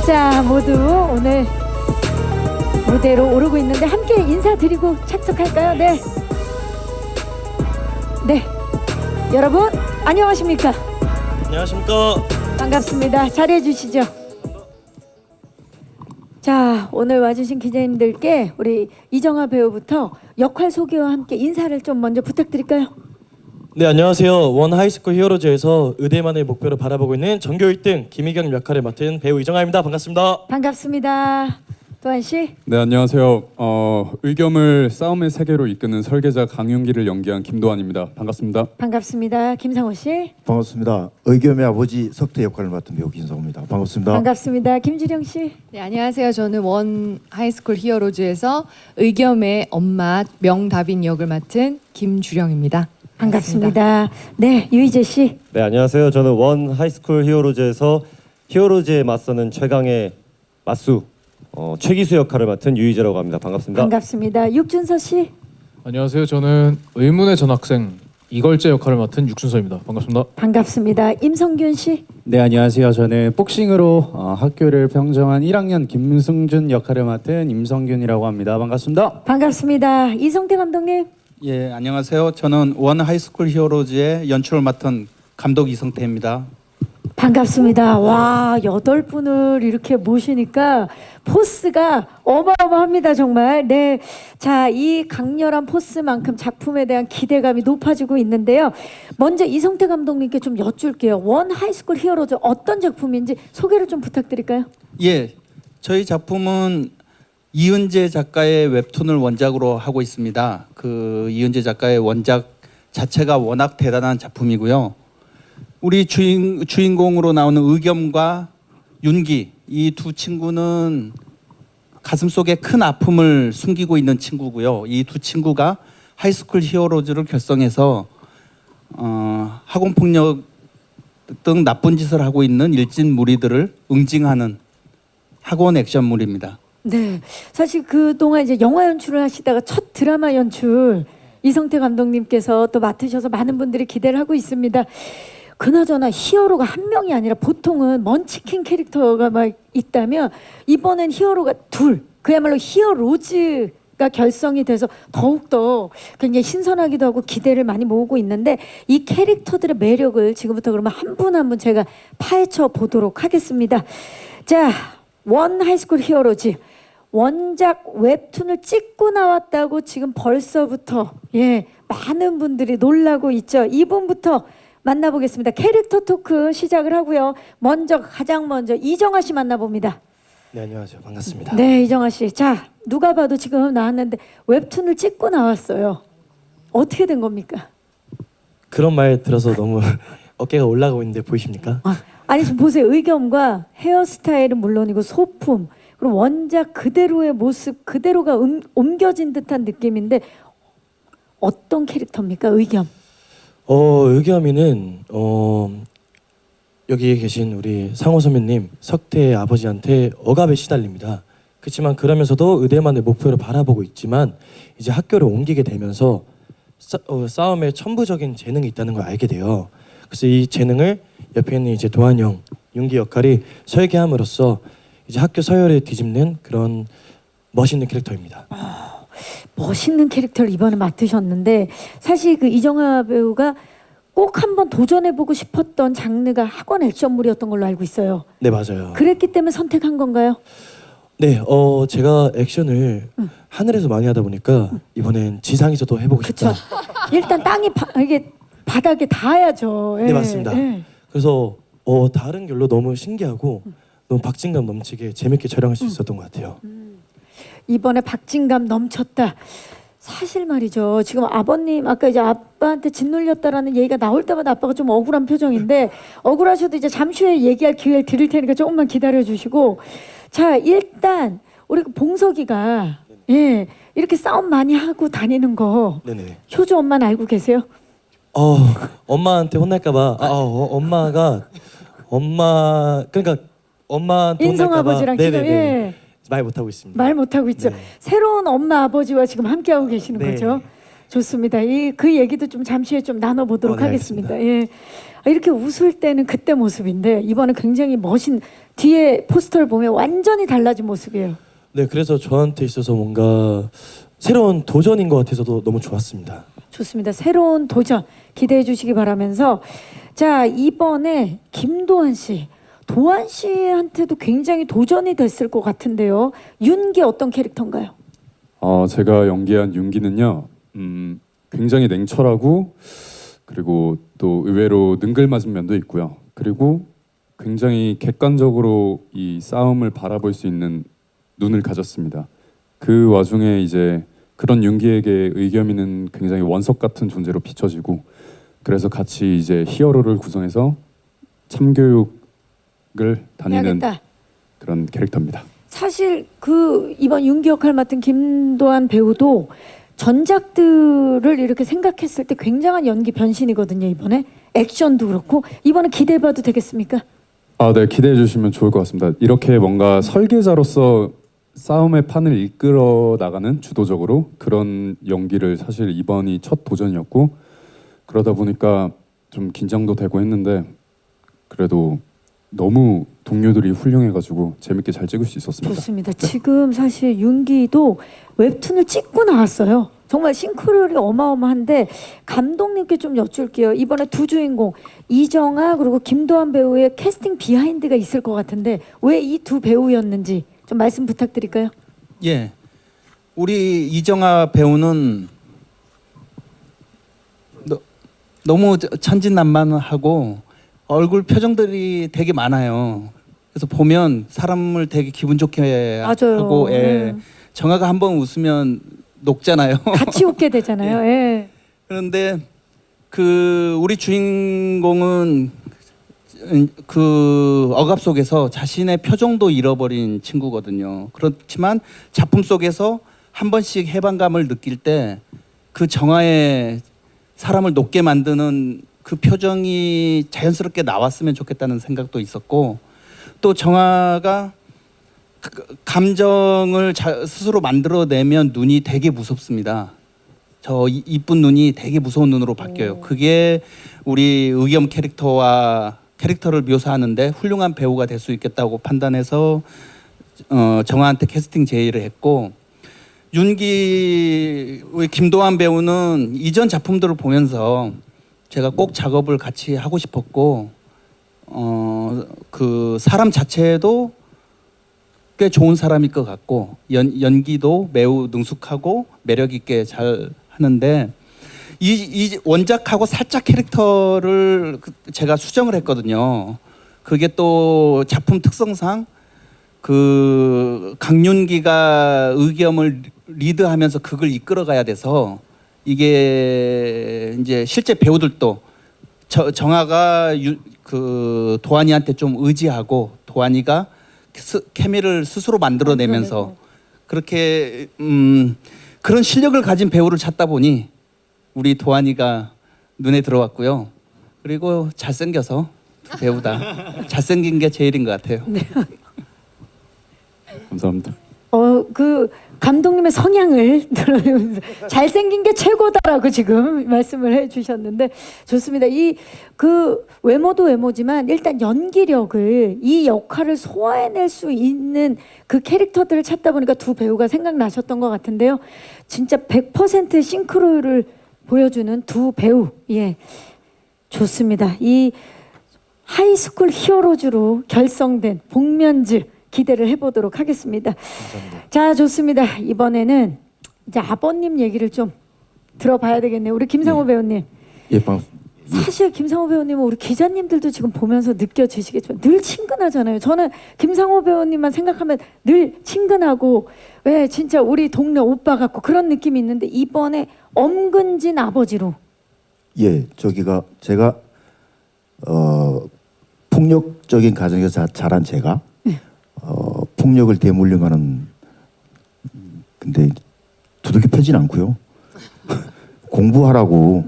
자, 모두 오늘 무대로 오르고 있는데 함께 인사드리고 착석할까요? 네. 네. 여러분, 안녕하십니까? 안녕하십니까? 반갑습니다. 자리해 주시죠. 자, 오늘 와주신 기자님들께 우리 이정아 배우부터 역할 소개와 함께 인사를 좀 먼저 부탁드릴까요? 네, 안녕하세요. 원 하이스쿨 히어로즈에서 의대만의 목표를 바라보고 있는 전교 1등 김희경 역할을 맡은 배우 이정아입니다. 반갑습니다. 반갑습니다. 도한 씨. 네, 안녕하세요. 의겸을 싸움의 세계로 이끄는 설계자 강윤기를 연기한 김도환입니다. 반갑습니다. 반갑습니다. 김상호 씨. 반갑습니다. 의겸의 아버지 석태 역할을 맡은 배우 김성우입니다. 반갑습니다. 반갑습니다. 김주령 씨. 네, 안녕하세요. 저는 원 하이스쿨 히어로즈에서 의겸의 엄마 명다빈 역을 맡은 김주령입니다. 반갑습니다. 네, 유희재 씨. 네, 안녕하세요. 저는 원 하이스쿨 히어로즈에서 히어로즈에 맞서는 최강의 맞수 최기수 역할을 맡은 유희재라고 합니다. 반갑습니다. 반갑습니다. 육준서 씨. 안녕하세요. 저는 의문의 전학생 이걸재 역할을 맡은 육순서입니다. 반갑습니다. 반갑습니다. 임성균 씨. 네, 안녕하세요. 저는 복싱으로 학교를 평정한 1학년 김승준 역할을 맡은 임성균이라고 합니다. 반갑습니다. 반갑습니다. 이성태 감독님. 예, 안녕하세요. 저는 원 하이스쿨 히어로즈의 연출을 맡은 감독 이성태입니다. 반갑습니다. 와, 8분을 이렇게 모시니까 포스가 어마어마합니다, 정말. 네. 자, 이 강렬한 포스만큼 작품에 대한 기대감이 높아지고 있는데요. 먼저 이성태 감독님께 좀 여쭐게요. 원 하이스쿨 히어로즈 어떤 작품인지 소개를 좀 부탁드릴까요? 예, 저희 작품은 이은재 작가의 웹툰을 원작으로 하고 있습니다. 그 이은재 작가의 원작 자체가 워낙 대단한 작품이고요. 우리 주인공으로 나오는 의겸과 윤기, 이 두 친구는 가슴속에 큰 아픔을 숨기고 있는 친구고요. 이 두 친구가 하이스쿨 히어로즈를 결성해서 학원폭력 등 나쁜 짓을 하고 있는 일진 무리들을 응징하는 학원 액션물입니다. 네. 사실 그동안 이제 영화 연출을 하시다가 첫 드라마 연출 이성태 감독님께서 또 맡으셔서 많은 분들이 기대를 하고 있습니다. 그나저나 히어로가 한 명이 아니라 보통은 먼치킨 캐릭터가 막 있다면 이번엔 히어로가 둘, 그야말로 히어로즈가 결성이 돼서 더욱더 굉장히 신선하기도 하고 기대를 많이 모으고 있는데 이 캐릭터들의 매력을 지금부터 그러면 한 분 한 분 제가 파헤쳐 보도록 하겠습니다. 자, 원 하이스쿨 히어로즈 원작 웹툰을 찍고 나왔다고 지금 벌써부터 많은 분들이 놀라고 있죠. 이분부터 만나보겠습니다. 캐릭터 토크 시작을 하고요. 가장 먼저 이정아 씨 만나봅니다. 네, 안녕하세요. 반갑습니다. 네, 이정아 씨. 자, 누가 봐도 지금 나왔는데 웹툰을 찍고 나왔어요. 어떻게 된 겁니까? 그런 말 들어서 너무 어깨가 올라가고 있는데 보이십니까? 아니 지금 보세요. 의겸과 헤어스타일은 물론이고 소품 그리고 원작 그대로의 모습 그대로가 옮겨진 듯한 느낌인데 어떤 캐릭터입니까, 의겸? 의겸이는 여기 계신 우리 상호 선배님 석태의 아버지한테 억압에 시달립니다. 그렇지만 그러면서도 의대만의 목표를 바라보고 있지만 이제 학교를 옮기게 되면서 싸움에 천부적인 재능이 있다는 걸 알게 돼요. 그래서 이 재능을 옆에 있는 이제 도한 형, 윤기 역할이 설계함으로써 이제 학교 서열을 뒤집는 그런 멋있는 캐릭터입니다. 멋있는 캐릭터를 이번에 맡으셨는데 사실 그 이정아 배우가 꼭 한번 도전해보고 싶었던 장르가 학원 액션물이었던 걸로 알고 있어요. 네, 맞아요. 그랬기 때문에 선택한 건가요? 네, 제가 액션을 하늘에서 많이 하다 보니까 이번엔 지상에서도 해보고 싶다. 그렇죠. 일단 땅이 이게 바닥에 닿아야죠. 네, 맞습니다. 그래서 다른 결로 너무 신기하고 너무 박진감 넘치게 재밌게 촬영할 수 있었던 것 같아요. 이번에 박진감 넘쳤다. 사실 말이죠. 지금 아버님 아까 이제 아빠한테 짓눌렸다라는 얘기가 나올 때마다 아빠가 좀 억울한 표정인데 억울하셔도 이제 잠시 후에 얘기할 기회를 드릴 테니까 조금만 기다려 주시고 자, 일단 우리 봉석이가 이렇게 싸움 많이 하고 다니는 거 네네. 효주 엄마는 알고 계세요? 엄마한테 혼날까봐 그러니까 엄마한테 인성 혼날까봐 아버지랑 지금 말 못하고 있습니다. 말 못하고 있죠. 네. 새로운 엄마 아버지와 지금 함께하고 계시는 네. 거죠. 좋습니다. 그 얘기도 좀 잠시 후에 좀 나눠보도록 네, 하겠습니다. 예. 이렇게 웃을 때는 그때 모습인데 이번에 굉장히 뒤에 포스터를 보면 완전히 달라진 모습이에요. 네, 그래서 저한테 있어서 뭔가 새로운 도전인 것 같아서도 너무 좋았습니다. 좋습니다. 새로운 도전 기대해 주시기 바라면서 자 이번에 김도한 씨, 도한 씨한테도 굉장히 도전이 됐을 것 같은데요. 윤기 어떤 캐릭터인가요? 제가 연기한 윤기는요, 굉장히 냉철하고 그리고 또 의외로 능글맞은 면도 있고요. 그리고 굉장히 객관적으로 이 싸움을 바라볼 수 있는 눈을 가졌습니다. 그 와중에 이제 그런 윤기에게 의겸이는 굉장히 원석 같은 존재로 비춰지고 그래서 같이 이제 히어로를 구성해서 참교육을 다니는 해야겠다. 그런 캐릭터입니다. 사실 이번 윤기 역할 맡은 김도한 배우도 전작들을 이렇게 생각했을 때 굉장한 연기 변신이거든요. 이번에 액션도 그렇고 이번에 기대해봐도 되겠습니까? 네, 기대해 주시면 좋을 것 같습니다. 이렇게 뭔가 설계자로서 싸움의 판을 이끌어 나가는 주도적으로 그런 연기를 사실 이번이 첫 도전이었고 그러다 보니까 좀 긴장도 되고 했는데 그래도 너무 동료들이 훌륭해가지고 재밌게 잘 찍을 수 있었습니다. 좋습니다. 지금 사실 윤기도 웹툰을 찍고 나왔어요. 정말 싱크로율이 어마어마한데 감독님께 좀 여쭐게요. 이번에 두 주인공 이정아 그리고 김도한 배우의 캐스팅 비하인드가 있을 것 같은데 왜 이 두 배우였는지 좀 말씀 부탁드릴까요? 예, 우리 이정아 배우는 너무 천진난만하고 얼굴 표정들이 되게 많아요. 그래서 보면 사람을 되게 기분 좋게 맞아요. 하고, 예. 정아가 한번 웃으면 녹잖아요. 같이 웃게 되잖아요. 예. 그런데 우리 주인공은 그 억압 속에서 자신의 표정도 잃어버린 친구거든요. 그렇지만 작품 속에서 한 번씩 해방감을 느낄 때 그 정아의 사람을 녹게 만드는 그 표정이 자연스럽게 나왔으면 좋겠다는 생각도 있었고 또 정아가 감정을 스스로 만들어내면 눈이 되게 무섭습니다. 저 이쁜 눈이 되게 무서운 눈으로 바뀌어요. 그게 우리 의겸 캐릭터를 묘사하는데 훌륭한 배우가 될 수 있겠다고 판단해서 정아한테 캐스팅 제의를 했고 우리 김도한 배우는 이전 작품들을 보면서 제가 꼭 작업을 같이 하고 싶었고 그 사람 자체도 꽤 좋은 사람일 것 같고 연기도 매우 능숙하고 매력 있게 잘 하는데 이 원작하고 살짝 캐릭터를 제가 수정을 했거든요. 그게 또 작품 특성상 그 강윤기가 의겸을 리드하면서 그걸 이끌어가야 돼서 이게 이제 실제 배우들도 정아가 그 도한이한테 좀 의지하고 도한이가 케미를 스스로 만들어내면서 그렇게 그런 실력을 가진 배우를 찾다 보니 우리 도한이가 눈에 들어왔고요. 그리고 잘생겨서 두 배우 다 잘생긴 게 제일인 것 같아요. 감사합니다. 그 감독님의 성향을 들으면서 잘생긴 게 최고다라고 지금 말씀을 해주셨는데 좋습니다. 그 외모도 외모지만 일단 연기력을 이 역할을 소화해낼 수 있는 그 캐릭터들을 찾다 보니까 두 배우가 생각나셨던 것 같은데요. 진짜 100%의 싱크로율을 보여주는 두 배우. 예, 좋습니다. 이 하이스쿨 히어로즈로 결성된 복면즈 기대를 해보도록 하겠습니다. 감사합니다. 자, 좋습니다. 이번에는 이제 아버님 얘기를 좀 들어봐야 되겠네요. 우리 김상호 배우님. 예, 사실 김상호 배우님은 우리 기자님들도 지금 보면서 느껴지시겠지만 늘 친근하잖아요. 저는 김상호 배우님만 생각하면 늘 친근하고 왜 진짜 우리 동네 오빠 같고 그런 느낌이 있는데 이번에 엄근진 아버지로. 예, 제가 폭력적인 가정에서 자란 제가 폭력을 대물림하는 근데 두들겨 패진 않고요. 공부하라고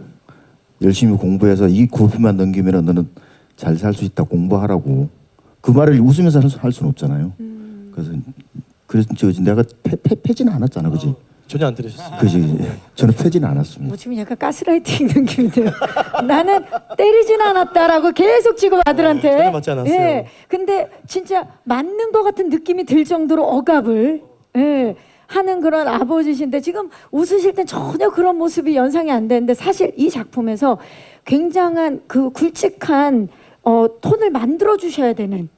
열심히 공부해서 이 고비만 넘기면 너는 잘 살 수 있다 공부하라고 그 말을 웃으면서 할 수는 없잖아요. 그래서 내가 패지는 않았잖아, 그지? 전혀 안 들으셨습니다. 그지? 저는 펴지는 않았습니다. 뭐 지금 약간 가스라이팅 느낌인데요. 나는 때리진 않았다라고 계속 지금 아들한테. 전혀 맞지 않았어요. 예. 근데 진짜 맞는 것 같은 느낌이 들 정도로 억압을 하는 그런 아버지신데 지금 웃으실 땐 전혀 그런 모습이 연상이 안 되는데 사실 이 작품에서 굉장한 그 굵직한 톤을 만들어 주셔야 되는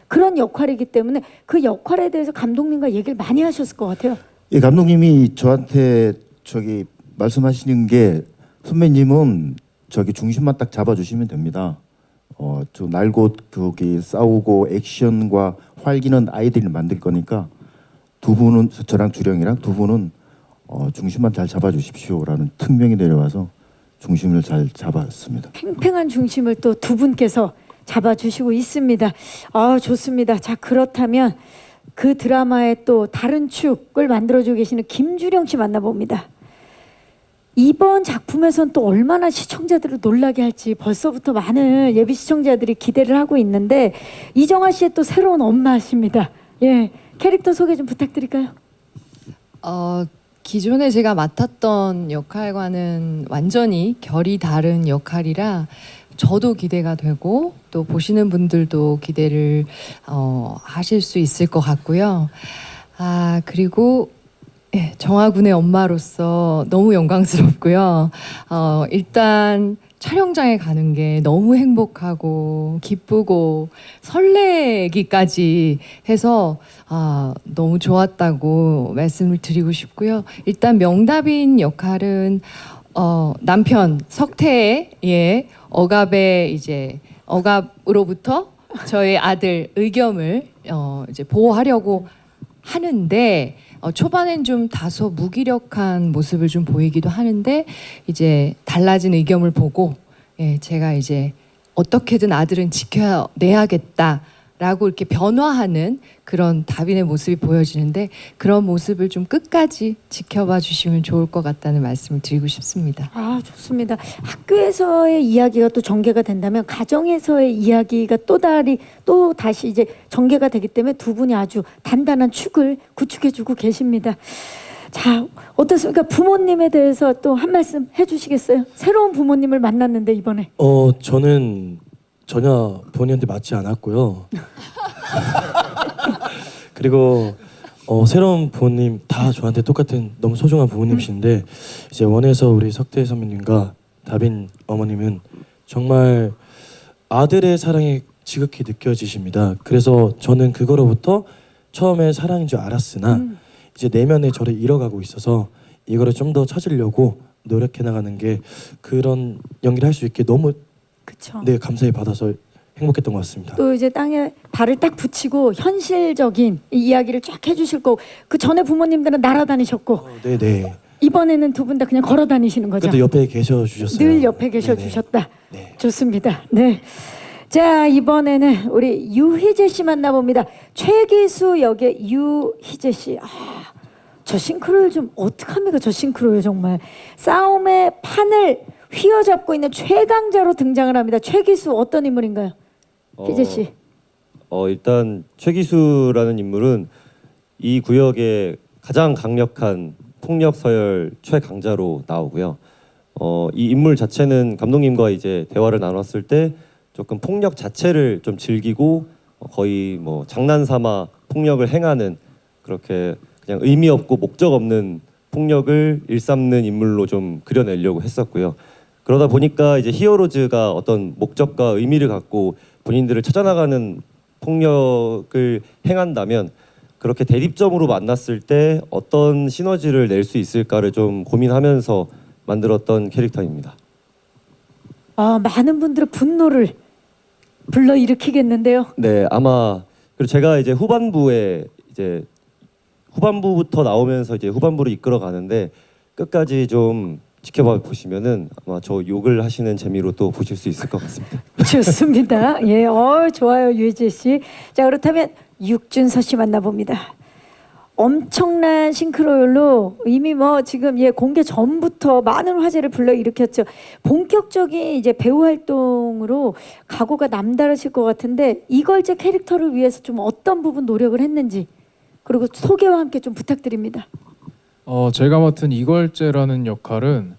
그런 역할이기 때문에 그 역할에 대해서 감독님과 얘기를 많이 하셨을 것 같아요. 예, 감독님이 저한테 저기 말씀하시는 게 선배님은 저기 중심만 딱 잡아주시면 됩니다. 저 날고 거기 싸우고 액션과 활기는 아이들이 만들 거니까 두 분은 저랑 주령이랑 두 분은 중심만 잘 잡아주십시오라는 특명이 내려와서 중심을 잘 잡았습니다. 팽팽한 중심을 또 두 분께서 잡아주시고 있습니다. 아 좋습니다. 자 그렇다면 그 드라마의 또 다른 축을 만들어주고 계시는 김주령 씨 만나봅니다. 이번 작품에선 또 얼마나 시청자들을 놀라게 할지 벌써부터 많은 예비 시청자들이 기대를 하고 있는데 이정아 씨의 또 새로운 엄마십니다. 예, 캐릭터 소개 좀 부탁드릴까요? 기존에 제가 맡았던 역할과는 완전히 결이 다른 역할이라 저도 기대가 되고 또 보시는 분들도 기대를 하실 수 있을 것 같고요. 그리고 정아군의 엄마로서 너무 영광스럽고요. 일단 촬영장에 가는 게 너무 행복하고 기쁘고 설레기까지 해서 너무 좋았다고 말씀을 드리고 싶고요. 일단 명다빈 역할은 남편 석태의 억압의 이제 억압으로부터 저의 아들 의겸을 이제 보호하려고 하는데 초반엔 좀 다소 무기력한 모습을 좀 보이기도 하는데 이제 달라진 의겸을 보고 제가 이제 어떻게든 아들은 지켜내야겠다라고 이렇게 변화하는 그런 다빈의 모습이 보여지는데 그런 모습을 좀 끝까지 지켜봐 주시면 좋을 것 같다는 말씀을 드리고 싶습니다. 아 좋습니다. 학교에서의 이야기가 또 전개가 된다면 가정에서의 이야기가 또 다시 이제 전개가 되기 때문에 두 분이 아주 단단한 축을 구축해주고 계십니다. 자 어떻습니까? 부모님에 대해서 또 한 말씀 해주시겠어요? 새로운 부모님을 만났는데 이번에. 저는 전혀 본인한테 맞지 않았고요. 그리고 새로운 부모님 다 저한테 똑같은 너무 소중한 부모님이신데 이제 원에서 우리 석태 선배님과 다빈 어머님은 정말 아들의 사랑이 지극히 느껴지십니다. 그래서 저는 그거로부터 처음에 사랑인 줄 알았으나 이제 내면에 저를 잃어가고 있어서 이거를 좀 더 찾으려고 노력해 나가는 게 그런 연기를 할 수 있게 너무 그쵸. 네 감사히 받아서 행복했던 것 같습니다. 또 이제 땅에 발을 딱 붙이고 현실적인 이 이야기를 쫙 해주실 거고 그 전에 부모님들은 날아다니셨고 네네. 이번에는 두 분 다 그냥 걸어 다니시는 거죠? 그래도 옆에 계셔 주셨어요. 늘 옆에 계셔 네네. 주셨다. 네. 좋습니다. 네. 자 이번에는 우리 유희재 씨 만나봅니다. 최기수 역의 유희재 씨. 저 싱크로율 좀 어떡합니까? 저 싱크로율 정말 싸움의 판을 휘어잡고 있는 최강자로 등장을 합니다. 최기수 어떤 인물인가요? 희재 씨. 일단 최기수라는 인물은 이 구역의 가장 강력한 폭력 서열 최강자로 나오고요. 이 인물 자체는 감독님과 이제 대화를 나눴을 때 조금 폭력 자체를 좀 즐기고 거의 뭐 장난삼아 폭력을 행하는 그렇게 그냥 의미 없고 목적 없는 폭력을 일삼는 인물로 좀 그려내려고 했었고요. 그러다 보니까 이제 히어로즈가 어떤 목적과 의미를 갖고 본인들을 찾아나가는 폭력을 행한다면 그렇게 대립점으로 만났을 때 어떤 시너지를 낼 수 있을까를 좀 고민하면서 만들었던 캐릭터입니다. 많은 분들의 분노를 불러일으키겠는데요. 네, 아마 그리고 제가 이제 후반부부터 나오면서 이제 후반부를 이끌어 가는데 끝까지 좀 지켜봐 보시면은 아마 저 욕을 하시는 재미로 또 보실 수 있을 것 같습니다. 좋습니다. 예, 좋아요 유희재 씨. 자 그렇다면 육준서 씨 만나봅니다. 엄청난 싱크로율로 이미 뭐 지금 공개 전부터 많은 화제를 불러일으켰죠. 본격적인 이제 배우 활동으로 각오가 남다르실 것 같은데 이걸제 캐릭터를 위해서 좀 어떤 부분 노력을 했는지 그리고 소개와 함께 좀 부탁드립니다. 제가 맡은 이걸제라는 역할은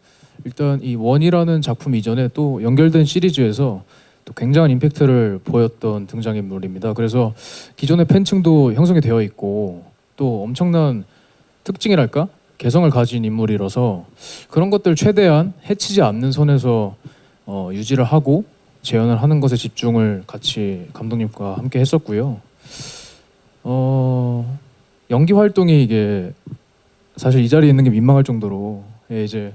일단 이 원이라는 작품 이전에 또 연결된 시리즈에서 또 굉장한 임팩트를 보였던 등장인물입니다. 그래서 기존의 팬층도 형성이 되어 있고 또 엄청난 특징이랄까? 개성을 가진 인물이라서 그런 것들 최대한 해치지 않는 선에서 유지를 하고 재현을 하는 것에 집중을 같이 감독님과 함께 했었고요. 연기 활동이 이게 사실 이 자리에 있는 게 민망할 정도로 이제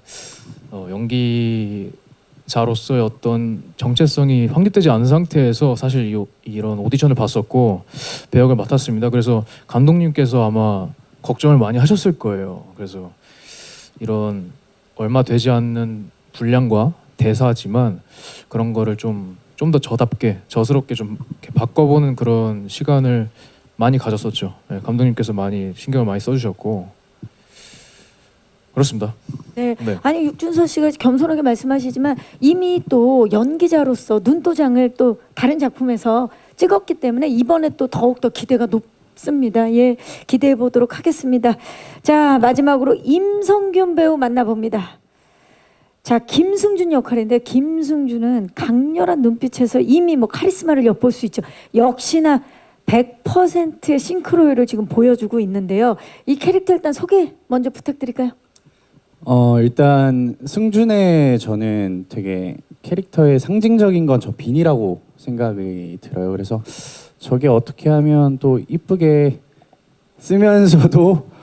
연기자로서의 어떤 정체성이 확립되지 않은 상태에서 사실 이런 오디션을 봤었고 배역을 맡았습니다. 그래서 감독님께서 아마 걱정을 많이 하셨을 거예요. 그래서 이런 얼마 되지 않는 분량과 대사지만 그런 거를 좀 더 저답게 저스럽게 좀 이렇게 바꿔보는 그런 시간을 많이 가졌었죠. 네, 감독님께서 많이 신경을 많이 써주셨고 그렇습니다. 네. 네. 아니 육준서 씨가 겸손하게 말씀하시지만 이미 또 연기자로서 눈도장을 또 다른 작품에서 찍었기 때문에 이번에 또 더욱 더 기대가 높습니다. 예, 기대해 보도록 하겠습니다. 자, 마지막으로 임성균 배우 만나봅니다. 자, 김승준 역할인데 김승준은 강렬한 눈빛에서 이미 뭐 카리스마를 엿볼 수 있죠. 역시나 100%의 싱크로율을 지금 보여주고 있는데요. 이 캐릭터 일단 소개 먼저 부탁드릴까요? 일단 승준의 저는 되게 캐릭터의 상징적인 건 저 빈이라고 생각이 들어요. 그래서 저게 어떻게 하면 또 이쁘게 쓰면서도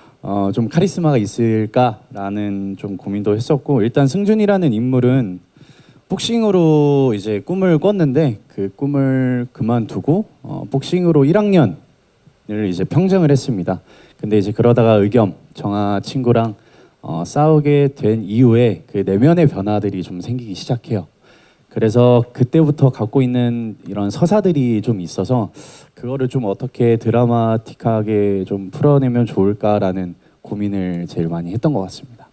좀 카리스마가 있을까라는 좀 고민도 했었고, 일단 승준이라는 인물은 복싱으로 이제 꿈을 꿨는데 그 꿈을 그만두고 복싱으로 1학년을 이제 평정을 했습니다. 근데 이제 그러다가 의겸 정아 친구랑 싸우게 된 이후에 그 내면의 변화들이 좀 생기기 시작해요. 그래서 그때부터 갖고 있는 이런 서사들이 좀 있어서 그거를 좀 어떻게 드라마틱하게 좀 풀어내면 좋을까라는 고민을 제일 많이 했던 것 같습니다.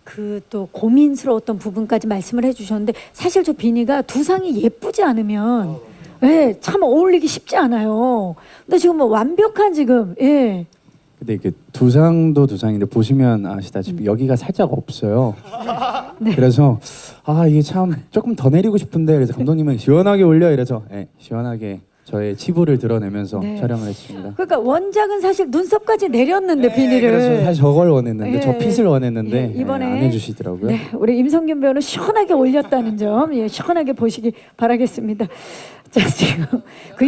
그 또 고민스러웠던 부분까지 말씀을 해주셨는데 사실 저 비니가 두상이 예쁘지 않으면 예, 참 어울리기 쉽지 않아요. 근데 지금 뭐 완벽한 지금 예. 근데 이게 두상도 두상인데 보시면 아시다시피 여기가 살짝 없어요. 네. 그래서 이게 참 조금 더 내리고 싶은데 그래서 감독님은 시원하게 올려 이래서 시원하게 저의 치부를 드러내면서 네. 촬영을 했습니다. 그러니까 원작은 사실 눈썹까지 내렸는데 비니를 그래서 사실 저걸 원했는데 예, 저 핏을 원했는데 예, 이번에 안 해주시더라고요. 네, 우리 임성균 배우는 시원하게 올렸다는 점, 예, 시원하게 보시기 바라겠습니다. 자, 지금 그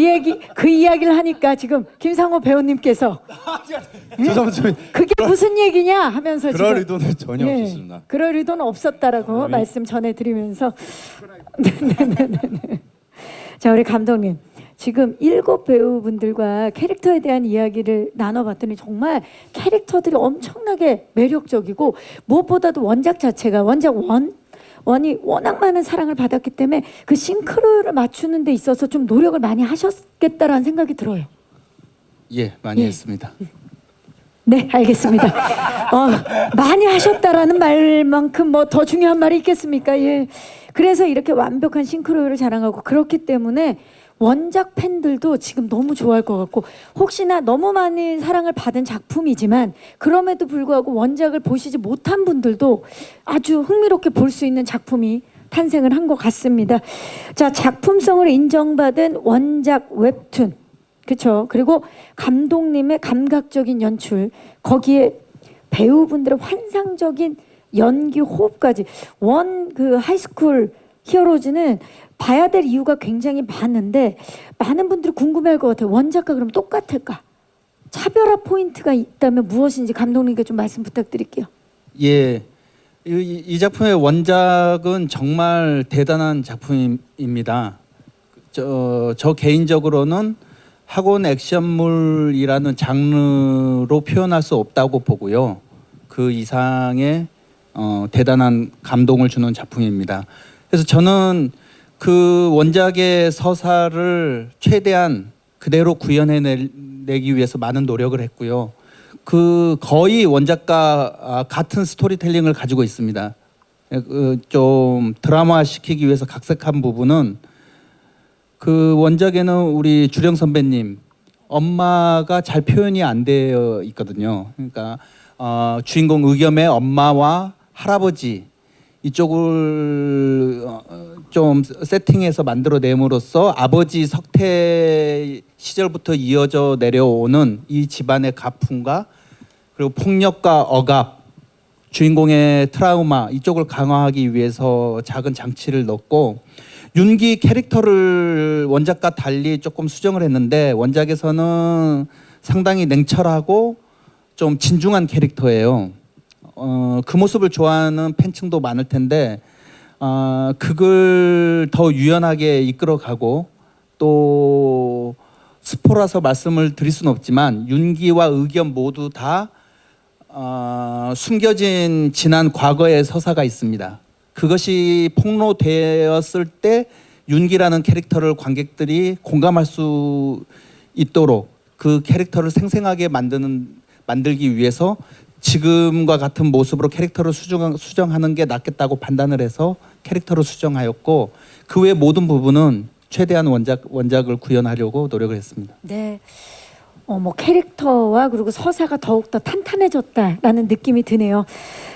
이야기를 하니까 지금 김상호 배우님께서 죄송합니다. 그게 무슨 얘기냐 하면서 그럴 지금 의도는 전혀 예, 없었습니다. 그럴 의도는 없었다라고 말씀 전해드리면서 네네네. 자, 우리 감독님. 지금 7 배우분들과 캐릭터에 대한 이야기를 나눠봤더니 정말 캐릭터들이 엄청나게 매력적이고 무엇보다도 원작 자체가 원이 워낙 많은 사랑을 받았기 때문에 그 싱크로율을 맞추는 데 있어서 좀 노력을 많이 하셨겠다라는 생각이 들어요. 예, 많이 예. 했습니다. 네, 알겠습니다. 많이 하셨다라는 말만큼 뭐 더 중요한 말이 있겠습니까? 예. 그래서 이렇게 완벽한 싱크로율을 자랑하고 그렇기 때문에 원작 팬들도 지금 너무 좋아할 것 같고 혹시나 너무 많이 사랑을 받은 작품이지만 그럼에도 불구하고 원작을 보시지 못한 분들도 아주 흥미롭게 볼 수 있는 작품이 탄생을 한 것 같습니다. 자, 작품성을 인정받은 원작 웹툰, 그렇죠? 그리고 감독님의 감각적인 연출, 거기에 배우분들의 환상적인 연기 호흡까지 그 하이스쿨 히어로즈는 봐야 될 이유가 굉장히 많은데 많은 분들이 궁금해할 것 같아요. 원작과 그럼 똑같을까? 차별화 포인트가 있다면 무엇인지 감독님께 좀 말씀 부탁드릴게요. 예, 이 작품의 원작은 정말 대단한 작품입니다. 저 개인적으로는 학원 액션물이라는 장르로 표현할 수 없다고 보고요. 그 이상의 대단한 감동을 주는 작품입니다. 그래서 저는 그 원작의 서사를 최대한 그대로 구현해내기 위해서 많은 노력을 했고요. 그 거의 원작과 같은 스토리텔링을 가지고 있습니다. 좀 드라마 시키기 위해서 각색한 부분은 그 원작에는 우리 주령 선배님 엄마가 잘 표현이 안 되어 있거든요. 그러니까 주인공 의겸의 엄마와 할아버지 이쪽을 좀 세팅해서 만들어냄으로써 아버지 석태 시절부터 이어져 내려오는 이 집안의 가풍과 그리고 폭력과 억압, 주인공의 트라우마 이쪽을 강화하기 위해서 작은 장치를 넣고 윤기 캐릭터를 원작과 달리 조금 수정을 했는데 원작에서는 상당히 냉철하고 좀 진중한 캐릭터예요. 그 모습을 좋아하는 팬층도 많을 텐데 그걸 더 유연하게 이끌어가고 또 스포라서 말씀을 드릴 수는 없지만 윤기와 의겸 모두 다 숨겨진 지난 과거의 서사가 있습니다. 그것이 폭로되었을 때 윤기라는 캐릭터를 관객들이 공감할 수 있도록 그 캐릭터를 생생하게 만들기 위해서 지금과 같은 모습으로 캐릭터를 수정하는 게 낫겠다고 판단을 해서 캐릭터를 수정하였고 그 외 모든 부분은 최대한 원작을 구현하려고 노력을 했습니다. 네. 뭐 캐릭터와 그리고 서사가 더욱더 탄탄해졌다라는 느낌이 드네요.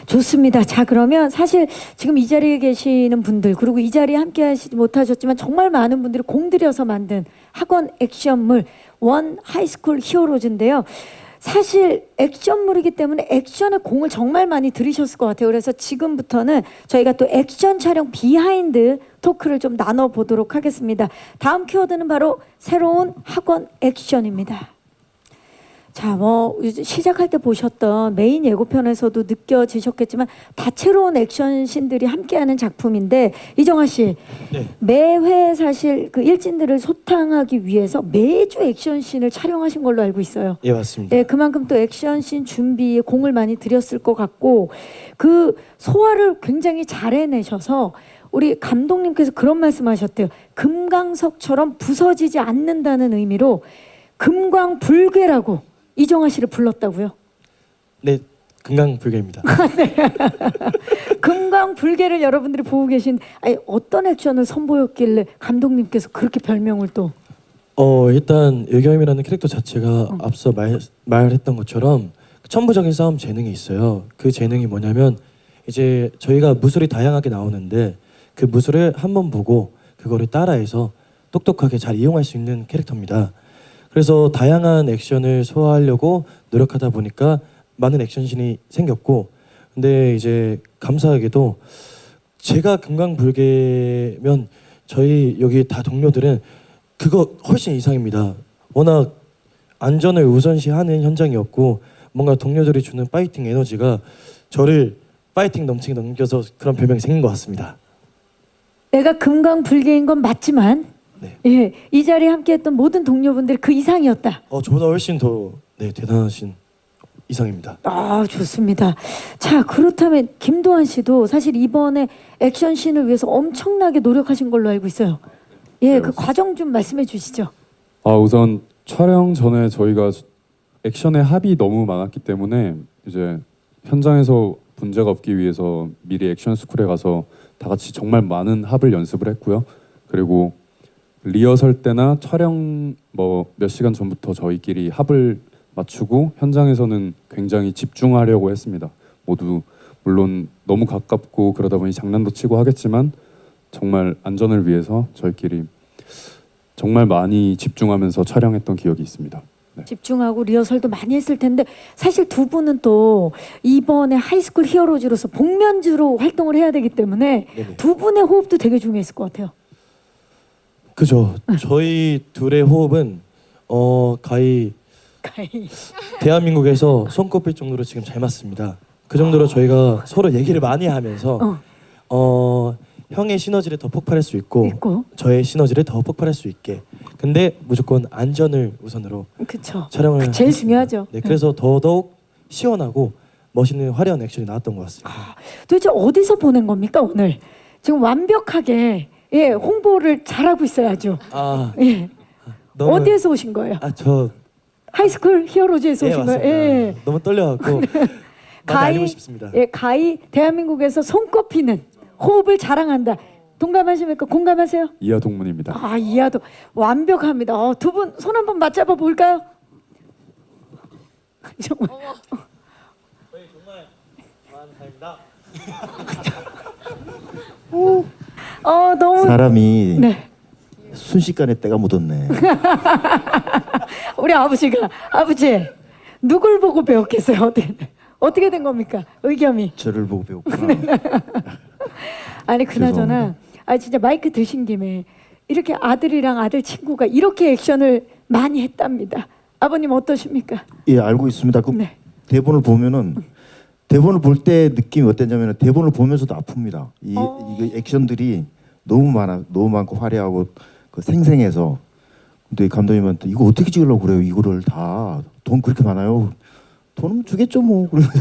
좋습니다. 자, 그러면 사실 지금 이 자리에 계시는 분들 그리고 이 자리에 함께 하시지 못하셨지만 정말 많은 분들이 공들여서 만든 학원 액션물 원 하이스쿨 히어로즈인데요. 사실 액션물이기 때문에 액션에 공을 정말 많이 들이셨을 것 같아요. 그래서 지금부터는 저희가 또 액션 촬영 비하인드 토크를 좀 나눠보도록 하겠습니다. 다음 키워드는 바로 새로운 학원 액션입니다. 자, 뭐 시작할 때 보셨던 메인 예고편에서도 느껴지셨겠지만 다채로운 액션신들이 함께하는 작품인데 이정아 씨, 네. 매회 사실 그 일진들을 소탕하기 위해서 매주 액션신을 촬영하신 걸로 알고 있어요. 예, 맞습니다. 네, 그만큼 또 액션신 준비에 공을 많이 들였을 것 같고 그 소화를 굉장히 잘 해내셔서 우리 감독님께서 그런 말씀하셨대요. 금강석처럼 부서지지 않는다는 의미로 금광불괴라고 이정아 씨를 불렀다고요? 네, 금강불개입니다. 금광불괴를 여러분들이 보고 계신 어떤 액션을 선보였길래 감독님께서 그렇게 별명을 또 일단 의겸이라는 캐릭터 자체가 앞서 말했던 것처럼 천부적인 싸움 재능이 있어요. 그 재능이 뭐냐면 이제 저희가 무술이 다양하게 나오는데 그 무술을 한 번 보고 그거를 따라해서 똑똑하게 잘 이용할 수 있는 캐릭터입니다. 그래서 다양한 액션을 소화하려고 노력하다 보니까 많은 액션신이 생겼고 근데 이제 감사하게도 제가 금강불개면 저희 여기 다 동료들은 그거 훨씬 이상입니다. 워낙 안전을 우선시하는 현장이었고 뭔가 동료들이 주는 파이팅 에너지가 저를 파이팅 넘치게 넘겨서 그런 별명이 생긴 것 같습니다. 내가 금강불개인 건 맞지만 네. 예, 이 자리에 함께했던 모든 동료분들이 그 이상이었다. 저보다 훨씬 더 대단하신 이상입니다. 아, 좋습니다. 자, 그렇다면 김도환 씨도 사실 이번에 액션씬을 위해서 엄청나게 노력하신 걸로 알고 있어요. 예, 그 과정 좀 말씀해 주시죠. 우선 촬영 전에 저희가 액션에 합이 너무 많았기 때문에 이제 현장에서 문제가 없기 위해서 미리 액션 스쿨에 가서 다 같이 정말 많은 합을 연습을 했고요. 그리고 리허설 때나 촬영 몇 시간 전부터 저희끼리 합을 맞추고 현장에서는 굉장히 집중하려고 했습니다. 모두 물론 너무 가깝고 그러다 보니 장난도 치고 하겠지만 정말 안전을 위해서 저희끼리 정말 많이 집중하면서 촬영했던 기억이 있습니다. 네. 집중하고 리허설도 많이 했을 텐데 사실 두 분은 또 이번에 하이스쿨 히어로즈로서 복면주로 활동을 해야 되기 때문에 네네. 두 분의 호흡도 되게 중요했을 것 같아요. 그죠. 저희 둘의 호흡은 가히 대한민국에서 손꼽힐 정도로 지금 잘 맞습니다. 그 정도로 저희가 서로 얘기를 많이 하면서 형의 시너지를 더 폭발할 수 있고 저의 시너지를 더 폭발할 수 있게. 근데 무조건 안전을 우선으로 그렇죠. 촬영을 제일 했습니다. 중요하죠. 네, 그래서 더더욱 시원하고 멋있는 화려한 액션이 나왔던 것 같습니다. 도대체 어디서 보낸 겁니까 오늘? 지금 완벽하게 홍보를 잘하고 있어야죠. 예. 너무, 어디에서 오신 거예요? 저 하이스쿨 히어로즈에서 오신 거예요? 맞습니다. 예. 너무 떨려갖고 많이 알리고 싶습니다. 예, 가히 대한민국에서 손꼽히는 호흡을 자랑한다. 동감하십니까? 공감하세요? 이하 동문입니다. 아, 이하도 완벽합니다. 두 분 손 한번 맞잡아 볼까요? 정말. 너무 사람이 네. 순식간에 때가 묻었네. 우리 아버지 누굴 보고 배웠겠어요? 어떻게 된 겁니까? 의겸이. 저를 보고 배웠구나. 아니 그나저나 진짜 마이크 드신 김에 이렇게 아들이랑 아들 친구가 이렇게 액션을 많이 했답니다. 아버님 어떠십니까? 예, 알고 있습니다. 그 네. 대본을 보면은 대본을 볼 때 느낌이 어땠냐면 대본을 보면서도 아픕니다. 이거 액션들이 너무 많고 화려하고 그 생생해서. 근데 감독님한테 이거 어떻게 찍으려고 그래요? 이거를 다 돈 그렇게 많아요? 돈은 주겠죠 뭐. 그러면서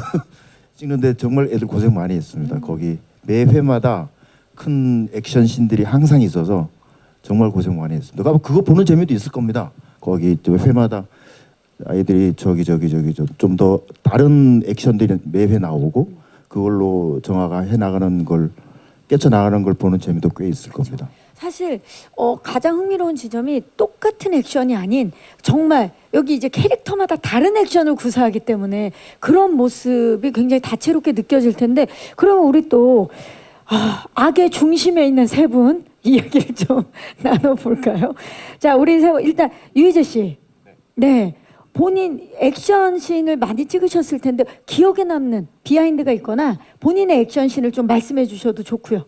찍는데 정말 애들 고생 많이 했습니다. 거기 매 회마다 큰 액션 씬들이 항상 있어서 정말 고생 많이 했습니다. 그거 보는 재미도 있을 겁니다. 거기 회마다 아이들이 좀 더 다른 액션들이 매회 나오고 그걸로 정화가 해나가는 걸 깨쳐나가는 걸 보는 재미도 꽤 있을 겁니다. 사실 가장 흥미로운 지점이 똑같은 액션이 아닌 정말 여기 이제 캐릭터마다 다른 액션을 구사하기 때문에 그런 모습이 굉장히 다채롭게 느껴질 텐데 그러면 우리 또 악의 중심에 있는 세 분 이야기를 좀 나눠볼까요? 자, 우리 세 분 일단 유희재 씨, 네 본인 액션 씬을 많이 찍으셨을 텐데 기억에 남는 비하인드가 있거나 본인의 액션 씬을 좀 말씀해 주셔도 좋고요.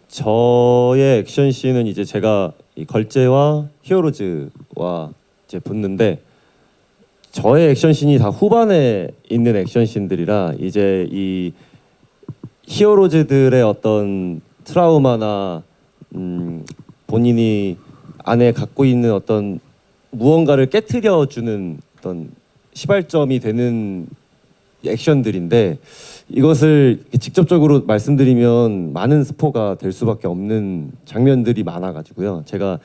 저의 액션 씬은 이제 제가 이 걸제와 히어로즈와 이제 붙는데 저의 액션 씬이 다 후반에 있는 액션 씬들이라 이제 이 히어로즈들의 어떤 트라우마나 본인이 안에 갖고 있는 어떤 무언가를 깨트려 주는 어떤 시발점이 되는 액션들인데 이것을 직접적으로 말씀드리면 많은 스포가 될 수밖에 없는 장면들이 많아가지고요. 제가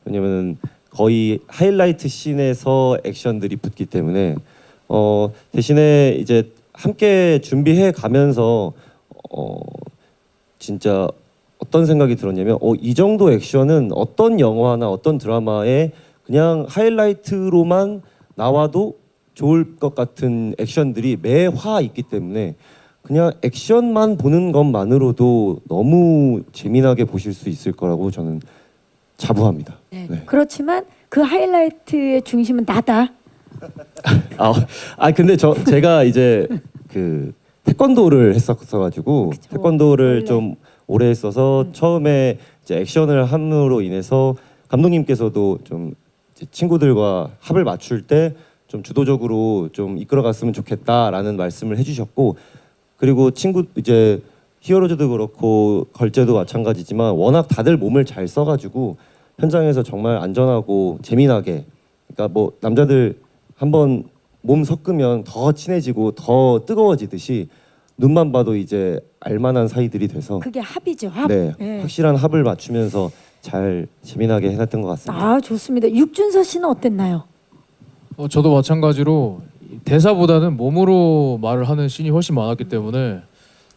왜냐면은 거의 하이라이트 씬에서 액션들이 붙기 때문에 대신에 이제 함께 준비해 가면서 진짜 어떤 생각이 들었냐면 이 정도 액션은 어떤 영화나 어떤 드라마에 그냥 하이라이트로만 나와도 좋을 것 같은 액션들이 매화 있기 때문에 그냥 액션만 보는 것만으로도 너무 재미나게 보실 수 있을 거라고 저는 자부합니다. 네. 네. 그렇지만 그 하이라이트의 중심은 나다. 근데 제가 이제 그 태권도를 했었어가지고 그쵸. 태권도를 원래. 좀 오래 했어서 처음에 이제 액션을 함으로 인해서 감독님께서도 좀 이제 친구들과 합을 맞출 때 좀 주도적으로 좀 이끌어갔으면 좋겠다라는 말씀을 해주셨고 그리고 이제 히어로즈도 그렇고 걸제도 마찬가지지만 워낙 다들 몸을 잘 써가지고 현장에서 정말 안전하고 재미나게 그러니까 뭐 남자들 한번 몸 섞으면 더 친해지고 더 뜨거워지듯이 눈만 봐도 이제 알만한 사이들이 돼서 그게 합이죠. 합. 네, 네. 확실한 합을 맞추면서 잘 재미나게 해놨던 것 같습니다. 좋습니다. 육준서 씨는 어땠나요? 저도 마찬가지로 대사보다는 몸으로 말을 하는 씬이 훨씬 많았기 때문에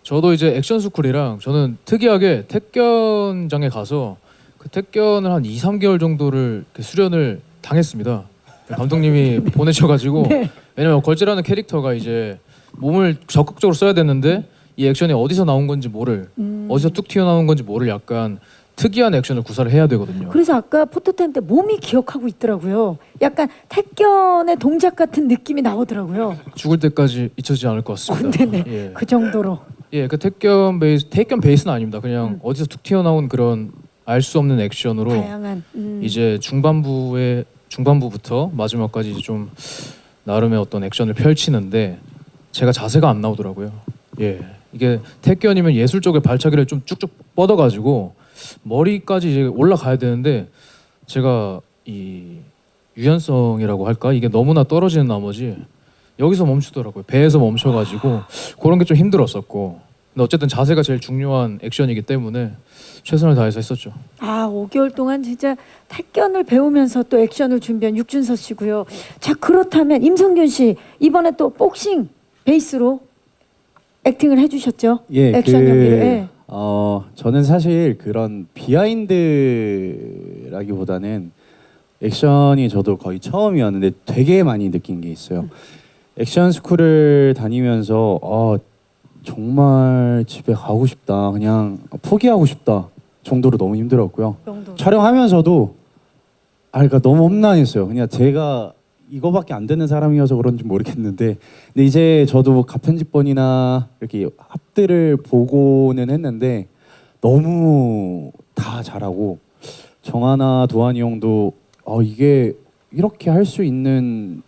저도 이제 액션 스쿨이랑 저는 특이하게 택견장에 가서 그 택견을 한 2-3개월 정도를 이렇게 수련을 당했습니다. 감독님이 보내셔가지고 네. 왜냐면 걸제라는 캐릭터가 이제 몸을 적극적으로 써야 되는데 이 액션이 어디서 나온 건지 모를 어디서 뚝 튀어나온 건지 모를 약간 특이한 액션을 구사를 해야 되거든요. 그래서 아까 포토타임 때 몸이 기억하고 있더라고요. 약간 택견의 동작 같은 느낌이 나오더라고요. 죽을 때까지 잊혀지지 않을 것 같습니다. 네네. 예. 그 정도로. 예, 그 택견 베이스는 아닙니다. 그냥 어디서 툭 튀어나온 그런 알 수 없는 액션으로 다양한. 이제 중반부부터 마지막까지 이제 좀 나름의 어떤 액션을 펼치는데 제가 자세가 안 나오더라고요. 예, 이게 택견이면 예술 쪽에 발차기를 좀 쭉쭉 뻗어가지고 머리까지 이제 올라가야 되는데 제가 이 유연성이라고 할까 이게 너무나 떨어지는 나머지 여기서 멈추더라고요. 배에서 멈춰가지고 그런 게 좀 힘들었었고 근데 어쨌든 자세가 제일 중요한 액션이기 때문에 최선을 다해서 했었죠. 5개월 동안 진짜 택견을 배우면서 또 액션을 준비한 육준서 씨고요. 자, 그렇다면 임성균 씨 이번에 또 복싱 베이스로 액팅을 해주셨죠? 예, 액션 연기를. 예. 저는 사실 그런 비하인드라기보다는 액션이 저도 거의 처음이었는데 되게 많이 느낀 게 있어요. 액션 스쿨을 다니면서 정말 집에 가고 싶다, 그냥 포기하고 싶다 정도로 너무 힘들었고요. 촬영하면서도 그러니까 너무 험난했어요. 그냥 제가 이거밖에 안 되는 사람이어서 그런지 모르겠는데, 근데 이제 저도 가편집본이나 이렇게 합들을 보고는 했는데 너무 다 잘하고, 정하나 도환이 형도 이게 이렇게 할 수 있는,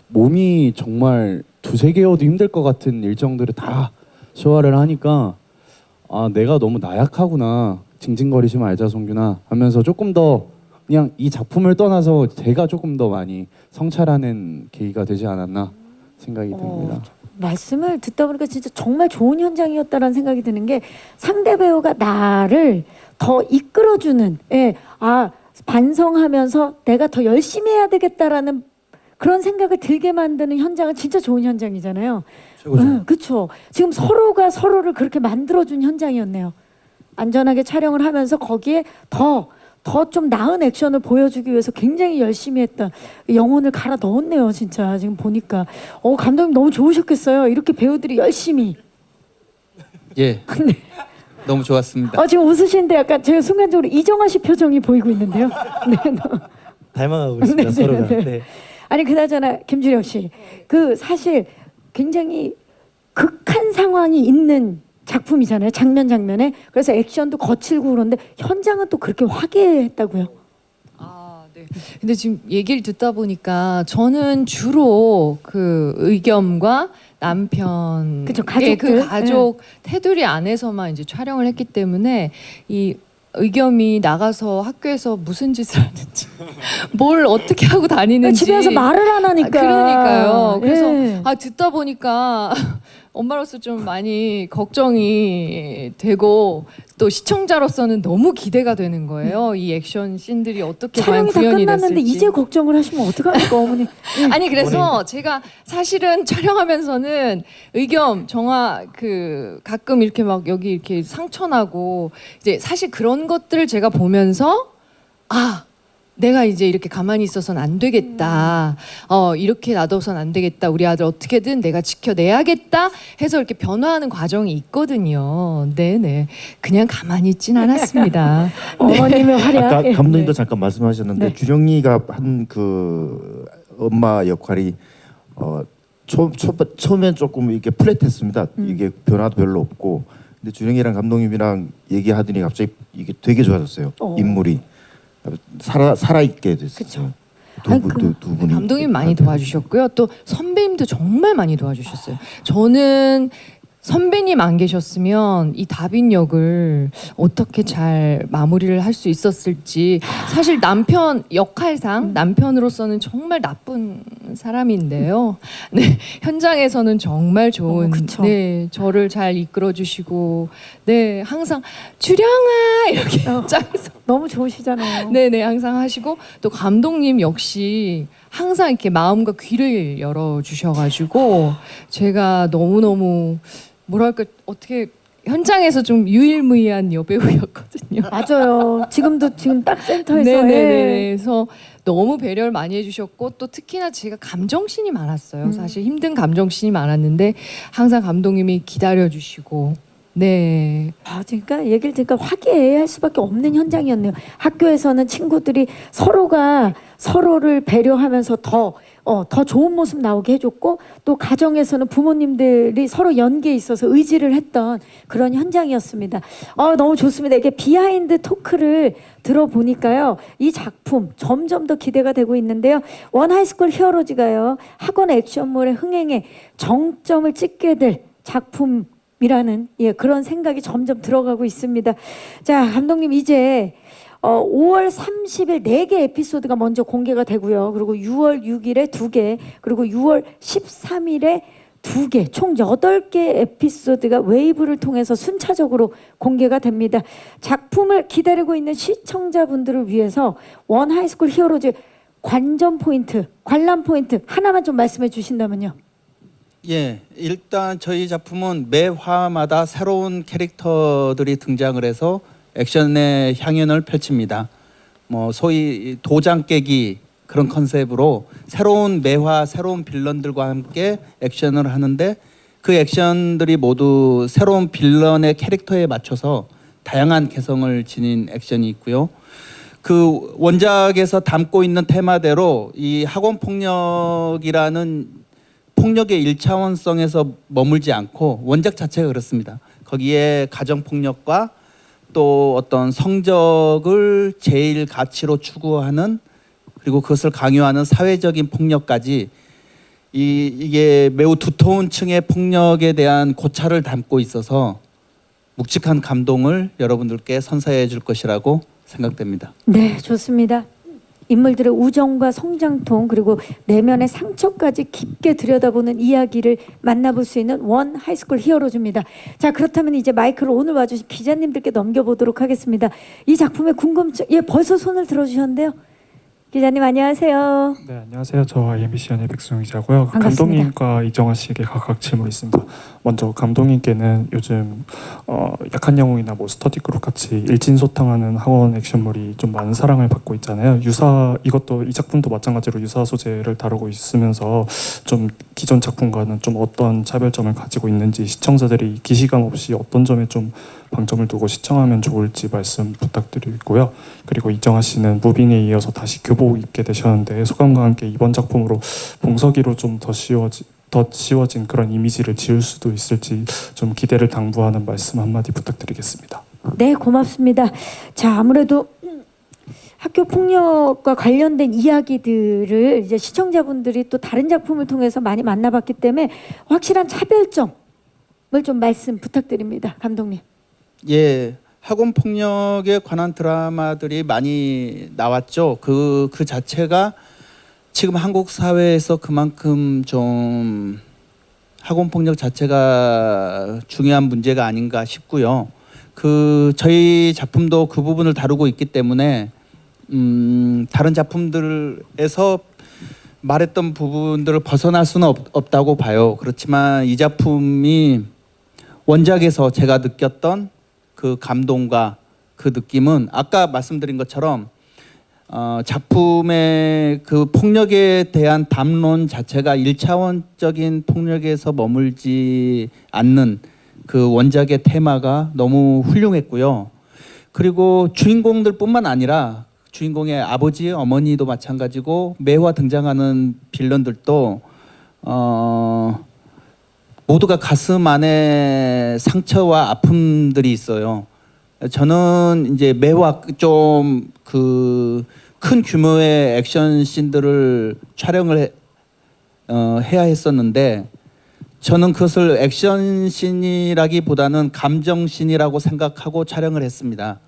몸이 정말 2-3개여도 힘들 것 같은 일정들을 다 소화를 하니까 내가 너무 나약하구나, 징징거리지 말자 송규나 하면서 조금 더 그냥 이 작품을 떠나서 제가 조금 더 많이 성찰하는 계기가 되지 않았나 생각이 듭니다. 말씀을 듣다 보니까 진짜 정말 좋은 현장이었다라는 생각이 드는 게, 상대 배우가 나를 더 이끌어주는, 반성하면서 내가 더 열심히 해야 되겠다라는 그런 생각을 들게 만드는 현장은 진짜 좋은 현장이잖아요. 최고죠. 그렇죠. 지금 서로가 서로를 그렇게 만들어준 현장이었네요. 안전하게 촬영을 하면서 거기에 더 좀 나은 액션을 보여주기 위해서 굉장히 열심히 했던, 영혼을 갈아 넣었네요. 진짜 지금 보니까 감독님 너무 좋으셨겠어요. 이렇게 배우들이 열심히. 예. 너무 좋았습니다. 지금 웃으시는데 약간 제가 순간적으로 이정아 씨 표정이 보이고 있는데요. 네. 닮아가고 있습니다, 서로가. 네. 아니 그나저나 김주령 씨, 사실 굉장히 극한 상황이 있는 작품이잖아요. 장면에. 그래서 액션도 거칠고 그런데 현장은 또 그렇게 화기애애했다고요. 네. 근데 지금 얘기를 듣다 보니까 저는 주로 그 의겸과 남편, 그쵸, 가족들. 그 가족 테두리 안에서만 이제 촬영을 했기 때문에 이 의겸이 나가서 학교에서 무슨 짓을 하는지, 뭘 어떻게 하고 다니는지 집에 와서 말을 안 하니까. 그러니까요. 그래서 예. 듣다 보니까 엄마로서 좀 많이 걱정이 되고, 또 시청자로서는 너무 기대가 되는 거예요. 이 액션 씬들이 어떻게 과연 촬영이 다 구현이 끝났는데 됐을지. 이제 걱정을 하시면 어떡합니까, 어머니? 아니 그래서 제가 사실은 촬영하면서는 의겸, 정화 가끔 이렇게 막 여기 이렇게 상처나고, 이제 사실 그런 것들을 제가 보면서 내가 이제 이렇게 가만히 있어서는 안 되겠다. 이렇게 놔둬서는 안 되겠다. 우리 아들 어떻게든 내가 지켜내야겠다 해서 이렇게 변화하는 과정이 있거든요. 네네. 그냥 가만히 있진 않았습니다. 어머님의 활약. 아까 예. 감독님도 잠깐 말씀하셨는데, 네. 주령이가 한 엄마 역할이 처음엔 조금 이게 플랫했습니다. 이게 변화도 별로 없고, 근데 주령이랑 감독님이랑 얘기하더니 갑자기 이게 되게 좋아졌어요. 인물이 살아있게 됐어요. 두 분이. 감독님 많이 도와주셨고요. 또 선배님도 정말 많이 도와주셨어요. 저는 선배님 안 계셨으면 이 다빈 역을 어떻게 잘 마무리를 할 수 있었을지, 사실 남편 역할상 남편으로서는 정말 나쁜 사람인데요. 네, 현장에서는 정말 좋은, 그쵸. 네, 저를 잘 이끌어 주시고, 네, 항상 주령아 이렇게 짝에서 너무 좋으시잖아요. 네네 항상 하시고, 또 감독님 역시 항상 이렇게 마음과 귀를 열어 주셔가지고 제가 너무너무 뭐랄까, 어떻게 현장에서 좀 유일무이한 여배우였거든요. 맞아요. 지금 딱 센터에서. 네네네. 그래서 너무 배려를 많이 해주셨고, 또 특히나 제가 감정씬이 많았어요. 사실 힘든 감정씬이 많았는데 항상 감독님이 기다려주시고. 네. 그러니까 얘기를 들으니까 화기애애할 수밖에 없는 현장이었네요. 학교에서는 친구들이 서로가 서로를 배려하면서 더 좋은 모습 나오게 해줬고, 또 가정에서는 부모님들이 서로 연기에 있어서 의지를 했던 그런 현장이었습니다. 너무 좋습니다. 이게 비하인드 토크를 들어보니까요, 이 작품 점점 더 기대가 되고 있는데요. 원 하이스쿨 히어로즈가요, 학원 액션물의 흥행에 정점을 찍게 될 작품이라는 그런 생각이 점점 들어가고 있습니다. 자, 감독님, 이제 5월 30일 4개 에피소드가 먼저 공개가 되고요. 그리고 6월 6일에 2개, 그리고 6월 13일에 2개, 총 8개 에피소드가 웨이브를 통해서 순차적으로 공개가 됩니다. 작품을 기다리고 있는 시청자분들을 위해서 원 하이스쿨 히어로즈 관전 포인트, 관람 포인트 하나만 좀 말씀해 주신다면요. 예, 일단 저희 작품은 매 화마다 새로운 캐릭터들이 등장을 해서 액션의 향연을 펼칩니다. 뭐 소위 도장 깨기 그런 컨셉으로 새로운 매화, 새로운 빌런들과 함께 액션을 하는데 그 액션들이 모두 새로운 빌런의 캐릭터에 맞춰서 다양한 개성을 지닌 액션이 있고요. 그 원작에서 담고 있는 테마대로 이 학원 폭력이라는 폭력의 일차원성에서 머물지 않고 원작 자체가 그렇습니다. 거기에 가정 폭력과 또 어떤 성적을 제일 가치로 추구하는 그리고 그것을 강요하는 사회적인 폭력까지 이게 매우 두터운 층의 폭력에 대한 고찰을 담고 있어서 묵직한 감동을 여러분들께 선사해 줄 것이라고 생각됩니다. 네, 좋습니다. 인물들의 우정과 성장통 그리고 내면의 상처까지 깊게 들여다보는 이야기를 만나볼 수 있는 원 하이스쿨 히어로즈입니다. 자, 그렇다면 이제 마이크를 오늘 와주신 기자님들께 넘겨보도록 하겠습니다. 이 작품의 궁금증, 예, 벌써 손을 들어주셨는데요. 기자님 안녕하세요. 네, 안녕하세요. 저 IMBC연의 백수영 기자고요. 반갑습니다. 감독님과 이정아 씨에게 각각 질문이 있습니다. 먼저 감독님께는 요즘 약한 영웅이나 뭐 스터디 그룹 같이 일진소탕하는 학원 액션물이 좀 많은 사랑을 받고 있잖아요. 이것도 이 작품도 마찬가지로 유사 소재를 다루고 있으면서 좀 기존 작품과는 좀 어떤 차별점을 가지고 있는지 시청자들이 기시감 없이 어떤 점에 좀 방점을 두고 시청하면 좋을지 말씀 부탁드리고요. 그리고 이정아 씨는 무빙에 이어서 다시 교복 입게 되셨는데 소감과 함께 이번 작품으로 봉석이로 좀 더 씌워진 그런 이미지를 지을 수도 있을지 좀 기대를 당부하는 말씀 한마디 부탁드리겠습니다. 네, 고맙습니다. 자, 아무래도 학교 폭력과 관련된 이야기들을 이제 시청자분들이 또 다른 작품을 통해서 많이 만나봤기 때문에 확실한 차별점을 좀 말씀 부탁드립니다, 감독님. 예, 학원 폭력에 관한 드라마들이 많이 나왔죠. 그 자체가 지금 한국 사회에서 그만큼 좀 학원 폭력 자체가 중요한 문제가 아닌가 싶고요. 저희 작품도 그 부분을 다루고 있기 때문에 다른 작품들에서 말했던 부분들을 벗어날 수는 없다고 봐요. 그렇지만 이 작품이 원작에서 제가 느꼈던 그 감동과 그 느낌은 아까 말씀드린 것처럼 작품의 그 폭력에 대한 담론 자체가 일차원적인 폭력에서 머물지 않는 그 원작의 테마가 너무 훌륭했고요. 그리고 주인공들뿐만 아니라 주인공의 아버지, 어머니도 마찬가지고 매화 등장하는 빌런들도 모두가 가슴 안에 상처와 아픔들이 있어요. 저는 이제 매화 좀 그 큰 규모의 액션 씬들을 촬영을 해야 했었는데 저는 그것을 액션 씬이라기보다는 감정 씬이라고 생각하고 촬영을 했습니다.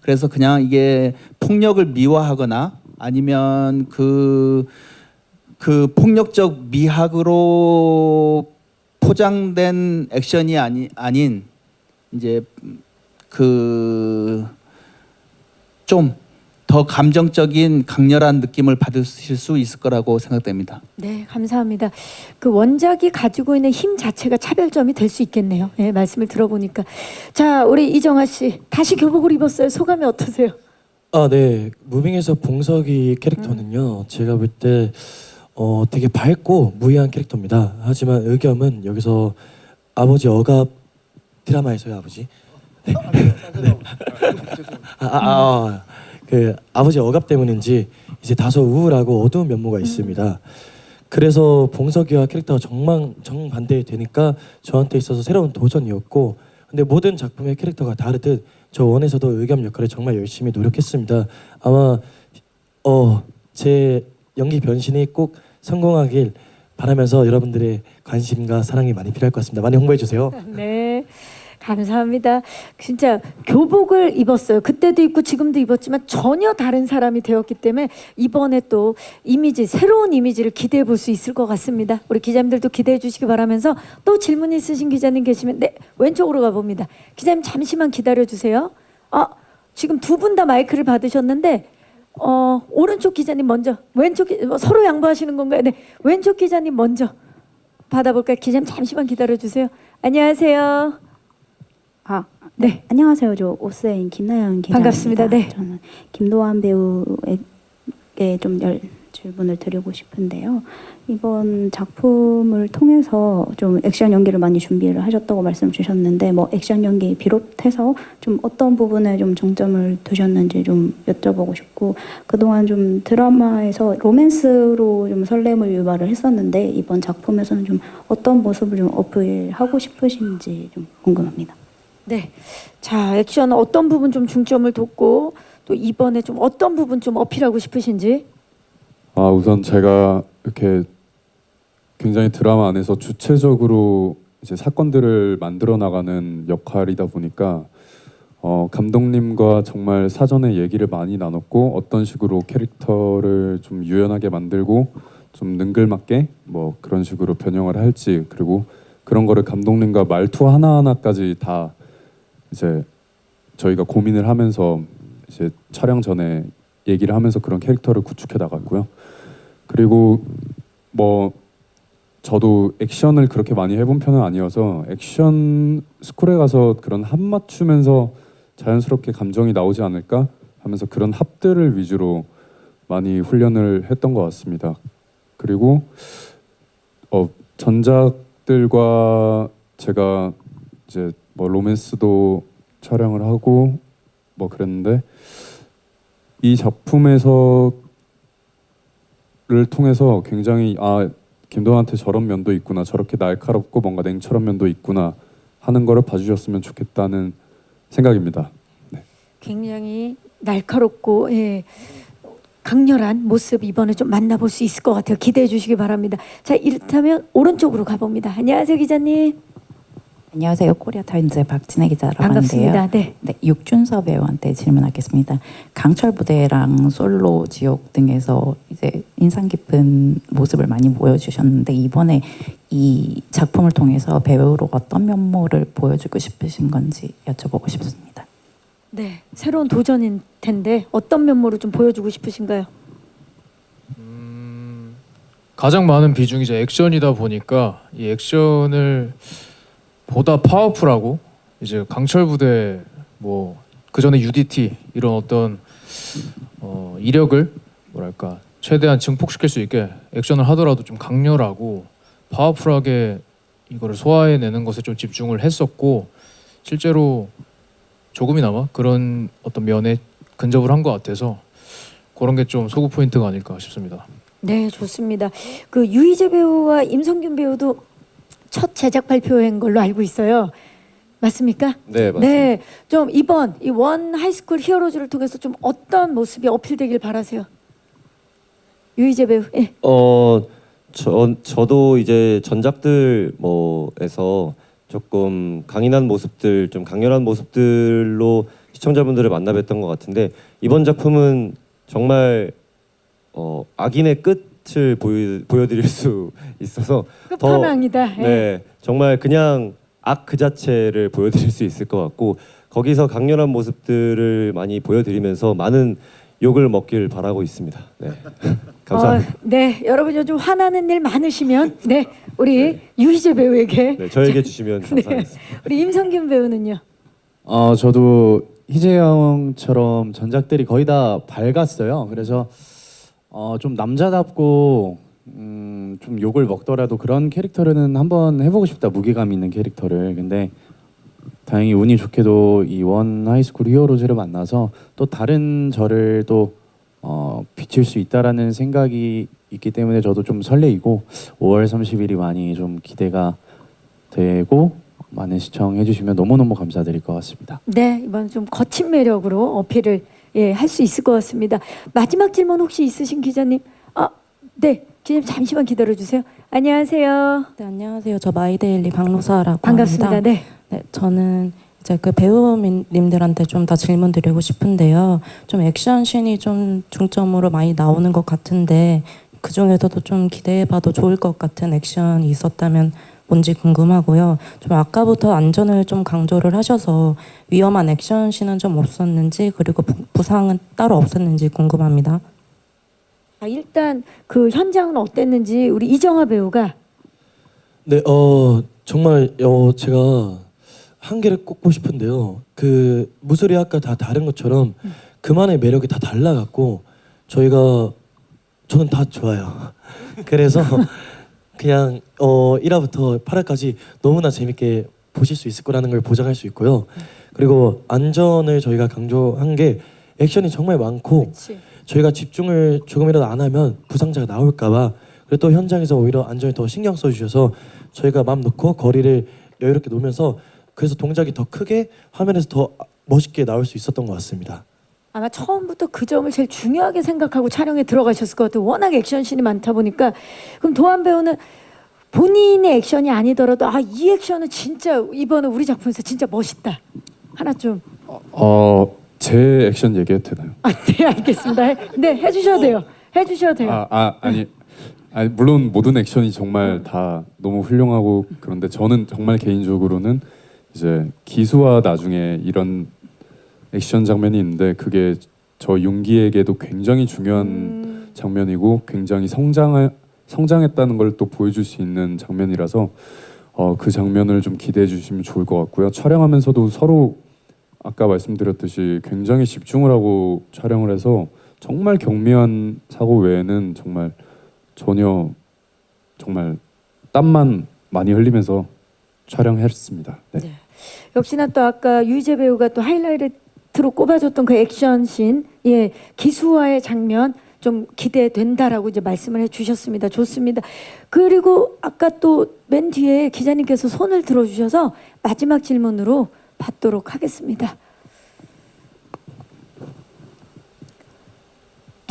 그래서 그냥 이게 폭력을 미화하거나 아니면 그 폭력적 미학으로 포장된 액션이 아닌 이제 좀 더 감정적인 강렬한 느낌을 받으실 수 있을 거라고 생각됩니다. 네, 감사합니다. 그 원작이 가지고 있는 힘 자체가 차별점이 될 수 있겠네요. 네, 말씀을 들어보니까. 자, 우리 이정아 씨 다시 교복을 입었어요. 소감이 어떠세요? 아, 네. 무빙에서 봉석이 캐릭터는요. 제가 볼 때 되게 밝고 무해한 캐릭터입니다. 하지만 의겸은 여기서 아버지 억압 드라마에서요, 아버지. 네. 그 아버지 억압 때문인지 이제 다소 우울하고 어두운 면모가 있습니다. 그래서 봉석이와 캐릭터가 정반대 되니까 저한테 있어서 새로운 도전이었고, 근데 모든 작품의 캐릭터가 다르듯 저 원에서도 의겸 역할을 정말 열심히 노력했습니다. 아마 제 연기 변신이 꼭 성공하길 바라면서 여러분들의 관심과 사랑이 많이 필요할 것 같습니다. 많이 홍보해 주세요. 네, 감사합니다. 진짜 교복을 입었어요. 그때도 입고 지금도 입었지만 전혀 다른 사람이 되었기 때문에 이번에 또 새로운 이미지를 기대해 볼 수 있을 것 같습니다. 우리 기자님들도 기대해 주시기 바라면서 또 질문 있으신 기자님 계시면 네, 왼쪽으로 가봅니다. 기자님 잠시만 기다려 주세요. 지금 두 분 다 마이크를 받으셨는데 오른쪽 기자님 먼저, 왼쪽 서로 양보하시는 건가요? 네, 왼쪽 기자님 먼저 받아볼까요? 기자님 잠시만 기다려 주세요. 안녕하세요. 네, 안녕하세요. 저 오스인 김나연 기자입니다. 반갑습니다. 네. 저는 김도환 배우에게 좀 질문을 드리고 싶은데요. 이번 작품을 통해서 좀 액션 연기를 많이 준비를 하셨다고 말씀 주셨는데 뭐 액션 연기 비롯해서 좀 어떤 부분에 좀 정점을 두셨는지 좀 여쭤보고 싶고, 그동안 좀 드라마에서 로맨스로 좀 설렘을 유발을 했었는데 이번 작품에서는 좀 어떤 모습을 좀 어필하고 싶으신지 좀 궁금합니다. 네. 자, 액션 어떤 부분 좀 중점을 뒀고 또 이번에 좀 어떤 부분 좀 어필하고 싶으신지. 우선 제가 이렇게 굉장히 드라마 안에서 주체적으로 이제 사건들을 만들어 나가는 역할이다 보니까 감독님과 정말 사전에 얘기를 많이 나눴고 어떤 식으로 캐릭터를 좀 유연하게 만들고 좀 능글맞게 뭐 그런 식으로 변형을 할지, 그리고 그런 거를 감독님과 말투 하나하나까지 다 이제 저희가 고민을 하면서 이제 촬영 전에 얘기를 하면서 그런 캐릭터를 구축해 나갔고요. 그리고 뭐 저도 액션을 그렇게 많이 해본 편은 아니어서 액션 스쿨에 가서 그런 합 맞추면서 자연스럽게 감정이 나오지 않을까 하면서 그런 합들을 위주로 많이 훈련을 했던 것 같습니다. 그리고 전작들과 제가 이제 뭐 로맨스도 촬영을 하고 뭐 그랬는데 이 작품에서를 통해서 굉장히 김도환한테 저런 면도 있구나, 저렇게 날카롭고 뭔가 냉철한 면도 있구나 하는 거를 봐주셨으면 좋겠다는 생각입니다. 네. 굉장히 날카롭고 강렬한 모습 이번에 좀 만나볼 수 있을 것 같아요. 기대해 주시기 바랍니다. 자, 이렇다면 오른쪽으로 가봅니다. 안녕하세요, 기자님. 안녕하세요. 코리아타임즈의 박진혜 기자라고 반갑습니다. 하는데요. 네, 육준서 배우한테 질문하겠습니다. 강철 부대랑 솔로 지옥 등에서 이제 인상 깊은 모습을 많이 보여주셨는데 이번에 이 작품을 통해서 배우로 어떤 면모를 보여주고 싶으신 건지 여쭤보고 싶습니다. 네, 새로운 도전인 텐데 어떤 면모를 좀 보여주고 싶으신가요? 가장 많은 비중이 이제 액션이다 보니까 이 액션을 보다 파워풀하고 이제 강철 부대 뭐 그 전에 UDT 이런 어떤 이력을 뭐랄까 최대한 증폭시킬 수 있게 액션을 하더라도 좀 강렬하고 파워풀하게 이거를 소화해내는 것에 좀 집중을 했었고 실제로 조금이나마 그런 어떤 면에 근접을 한 것 같아서 그런 게 좀 소구 포인트가 아닐까 싶습니다. 네, 좋습니다. 그 유희재 배우와 임성균 배우도 첫 제작 발표인 걸로 알고 있어요. 맞습니까? 네, 맞습니다. 네, 좀 이번 이 원 하이스쿨 히어로즈를 통해서 좀 어떤 모습이 어필되길 바라세요? 유희재 배우. 예. 저도 이제 전작들 뭐에서 조금 강인한 모습들, 좀 강렬한 모습들로 시청자분들을 만나 뵀던 것 같은데 이번 작품은 정말 악인의 끝을 보여드릴 수 있어서 끝판왕이다. 예. 네, 정말 그냥 악 그 자체를 보여드릴 수 있을 것 같고 거기서 강렬한 모습들을 많이 보여드리면서 많은 욕을 먹길 바라고 있습니다. 네, 감사합니다. 네, 여러분 요즘 화나는 일 많으시면 네, 우리 유희재 배우에게 네, 저에게 주시면 감사하겠습니다. 우리 임성균 배우는요. 저도 희재 형처럼 전작들이 거의 다 밝았어요. 그래서 좀 남자답고 좀 욕을 먹더라도 그런 캐릭터는 한번 해보고 싶다. 무게감 있는 캐릭터를. 근데 다행히 운이 좋게도 이 원 하이스쿨 히어로즈를 만나서 또 다른 저를 또 비칠 수 있다라는 생각이 있기 때문에 저도 좀 설레이고 5월 30일이 많이 좀 기대가 되고 많은 시청해 주시면 너무너무 감사드릴 것 같습니다. 네, 이번 좀 거친 매력으로 어필을 할 수 있을 것 같습니다. 마지막 질문 혹시 있으신 기자님? 네, 기자님 잠시만 기다려 주세요. 안녕하세요. 네, 안녕하세요. 저 마이데일리 박노사라고 반갑습니다. 합니다. 네. 네, 저는 이제 그 배우님들한테 좀 더 질문 드리고 싶은데요. 좀 액션 씬이 좀 중점으로 많이 나오는 것 같은데 그 중에서도 좀 기대해봐도 좋을 것 같은 액션이 있었다면 뭔지 궁금하고요. 좀 아까부터 안전을 좀 강조를 하셔서 위험한 액션 씬은 좀 없었는지 그리고 부상은 따로 없었는지 궁금합니다. 일단 그 현장은 어땠는지 우리 이정아 배우가. 네, 정말 제가 한 개를 꼽고 싶은데요. 그 무술이 아까 다 다른 것처럼 그만의 매력이 다 달라갖고 저희가 저는 다 좋아요. 그래서 그냥 1화부터 8화까지 너무나 재밌게 보실 수 있을 거라는 걸 보장할 수 있고요. 그리고 안전을 저희가 강조한 게 액션이 정말 많고 그치. 저희가 집중을 조금이라도 안 하면 부상자가 나올까봐 그리고 또 현장에서 오히려 안전에 더 신경 써주셔서 저희가 마음 놓고 거리를 여유롭게 놓으면서 그래서 동작이 더 크게 화면에서 더 멋있게 나올 수 있었던 것 같습니다. 아마 처음부터 그 점을 제일 중요하게 생각하고 촬영에 들어가셨을 것 같아요. 워낙 액션씬이 많다 보니까. 그럼 도한 배우는 본인의 액션이 아니더라도 이 액션은 진짜 이번에 우리 작품에서 진짜 멋있다. 하나 좀. 제 액션 얘기해도 되나요? 네, 알겠습니다. 네, 해주셔도 돼요. 해주셔도 돼요. 아니 물론 모든 액션이 정말 다 너무 훌륭하고 그런데 저는 정말 개인적으로는 이제 기수와 나중에 이런 액션 장면이 있는데 그게 저 윤기에게도 굉장히 중요한 장면이고 굉장히 성장했다는 걸 또 보여줄 수 있는 장면이라서 그 장면을 좀 기대해 주시면 좋을 것 같고요. 촬영하면서도 서로 아까 말씀드렸듯이 굉장히 집중을 하고 촬영을 해서 정말 경미한 사고 외에는 정말 전혀 정말 땀만 많이 흘리면서 촬영했습니다. 네. 네. 역시나 또 아까 유희재 배우가 또 하이라이트로 꼽아줬던 그 액션씬, 예, 기수와의 장면 좀 기대된다라고 이제 말씀을 해주셨습니다. 좋습니다. 그리고 아까 또 맨 뒤에 기자님께서 손을 들어주셔서 마지막 질문으로 받도록 하겠습니다.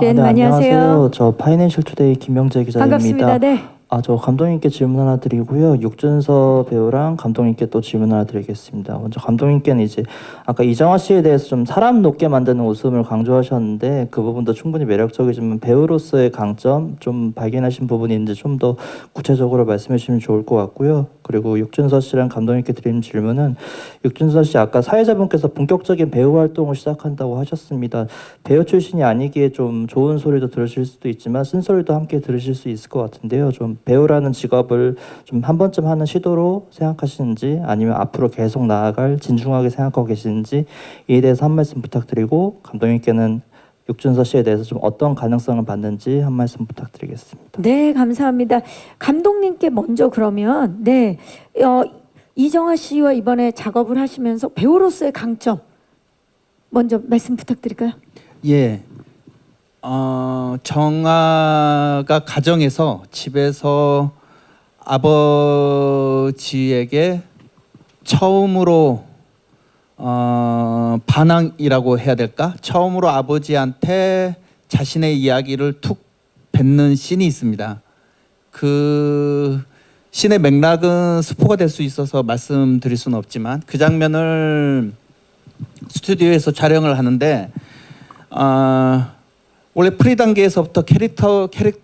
네, 안녕하세요. 저 파이낸셜 투데이 김명재 기자입니다. 반갑습니다. 네. 저 감독님께 질문 하나 드리고요. 육준서 배우랑 감독님께 또 질문 하나 드리겠습니다. 먼저 감독님께는 이제 아까 이정화 씨에 대해서 좀 사람 높게 만드는 웃음을 강조하셨는데 그 부분도 충분히 매력적이지만 배우로서의 강점 좀 발견하신 부분이 있는지 좀 더 구체적으로 말씀해 주시면 좋을 것 같고요. 그리고 육준서 씨랑 감독님께 드리는 질문은 육준서 씨 아까 사회자분께서 본격적인 배우 활동을 시작한다고 하셨습니다. 배우 출신이 아니기에 좀 좋은 소리도 들으실 수도 있지만 쓴소리도 함께 들으실 수 있을 것 같은데요. 좀 배우라는 직업을 좀 한 번쯤 하는 시도로 생각하시는지 아니면 앞으로 계속 나아갈 진중하게 생각하고 계시는지 이에 대해서 한 말씀 부탁드리고 감독님께는 육준서 씨에 대해서 좀 어떤 가능성을 봤는지 한 말씀 부탁드리겠습니다. 네, 감사합니다. 감독님께 먼저 그러면 이정화 씨와 이번에 작업을 하시면서 배우로서의 강점 먼저 말씀 부탁드릴까요? 예. 정아가 가정에서 집에서 아버지에게 처음으로 반항이라고 해야 될까? 처음으로 아버지한테 자신의 이야기를 툭 뱉는 씬이 있습니다. 그 씬의 맥락은 스포가 될 수 있어서 말씀드릴 수는 없지만 그 장면을 스튜디오에서 촬영을 하는데 원래 프리 단계에서부터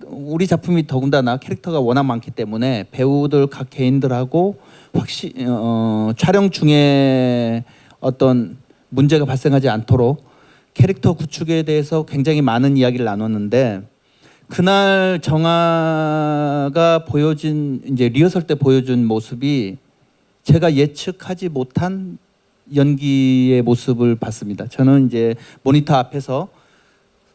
우리 작품이 더군다나 캐릭터가 워낙 많기 때문에 배우들 각 개인들하고 촬영 중에 어떤 문제가 발생하지 않도록 캐릭터 구축에 대해서 굉장히 많은 이야기를 나눴는데 그날 정아가 보여준 이제 리허설 때 보여준 모습이 제가 예측하지 못한 연기의 모습을 봤습니다. 저는 이제 모니터 앞에서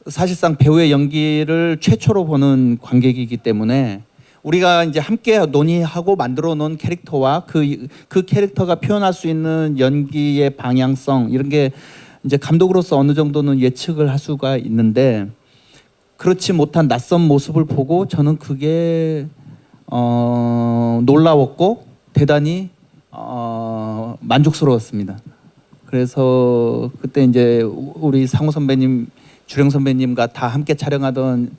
사실상 배우의 연기를 최초로 보는 관객이기 때문에 우리가 이제 함께 논의하고 만들어 놓은 캐릭터와 그 캐릭터가 표현할 수 있는 연기의 방향성 이런 게 이제 감독으로서 어느 정도는 예측을 할 수가 있는데 그렇지 못한 낯선 모습을 보고 저는 그게 놀라웠고 대단히 만족스러웠습니다. 그래서 그때 이제 우리 상우 선배님, 주령 선배님과 다 함께 촬영하던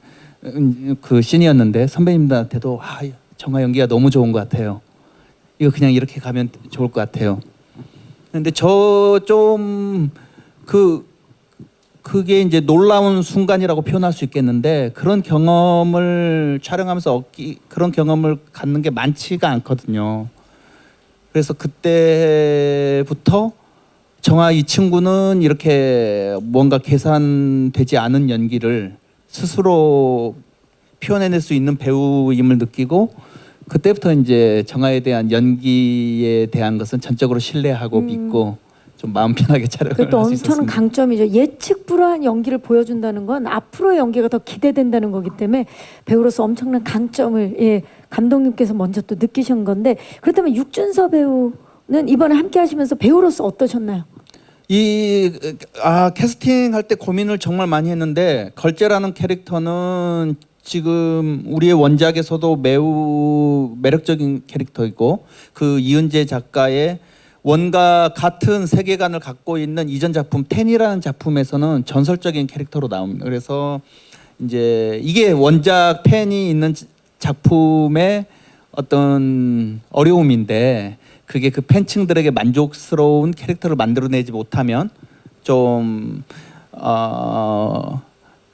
그 씬이었는데 선배님들한테도 정아 연기가 너무 좋은 것 같아요. 이거 그냥 이렇게 가면 좋을 것 같아요. 근데 저 좀 그게 이제 놀라운 순간이라고 표현할 수 있겠는데 그런 경험을 촬영하면서 그런 경험을 갖는 게 많지가 않거든요. 그래서 그때부터 정아 이 친구는 이렇게 뭔가 계산되지 않은 연기를 스스로 표현해낼 수 있는 배우임을 느끼고 그때부터 이제 정아에 대한 연기에 대한 것은 전적으로 신뢰하고 믿고 좀 마음 편하게 촬영을 할 그것도 수 엄청난 있었습니다. 강점이죠. 예측 불허한 연기를 보여준다는 건 앞으로의 연기가 더 기대된다는 거기 때문에 배우로서 엄청난 강점을 감독님께서 먼저 또 느끼신 건데, 그렇다면 육준서 배우는 이번에 함께 하시면서 배우로서 어떠셨나요? 캐스팅 할 때 고민을 정말 많이 했는데, 걸재라는 캐릭터는 지금 우리의 원작에서도 매우 매력적인 캐릭터이고, 그 이은재 작가의 원과 같은 세계관을 갖고 있는 이전 작품 텐이라는 작품에서는 전설적인 캐릭터로 나옵니다. 그래서 이제 이게 원작 텐이 있는 작품의 어떤 어려움인데, 그게 그 팬층들에게 만족스러운 캐릭터를 만들어내지 못하면 좀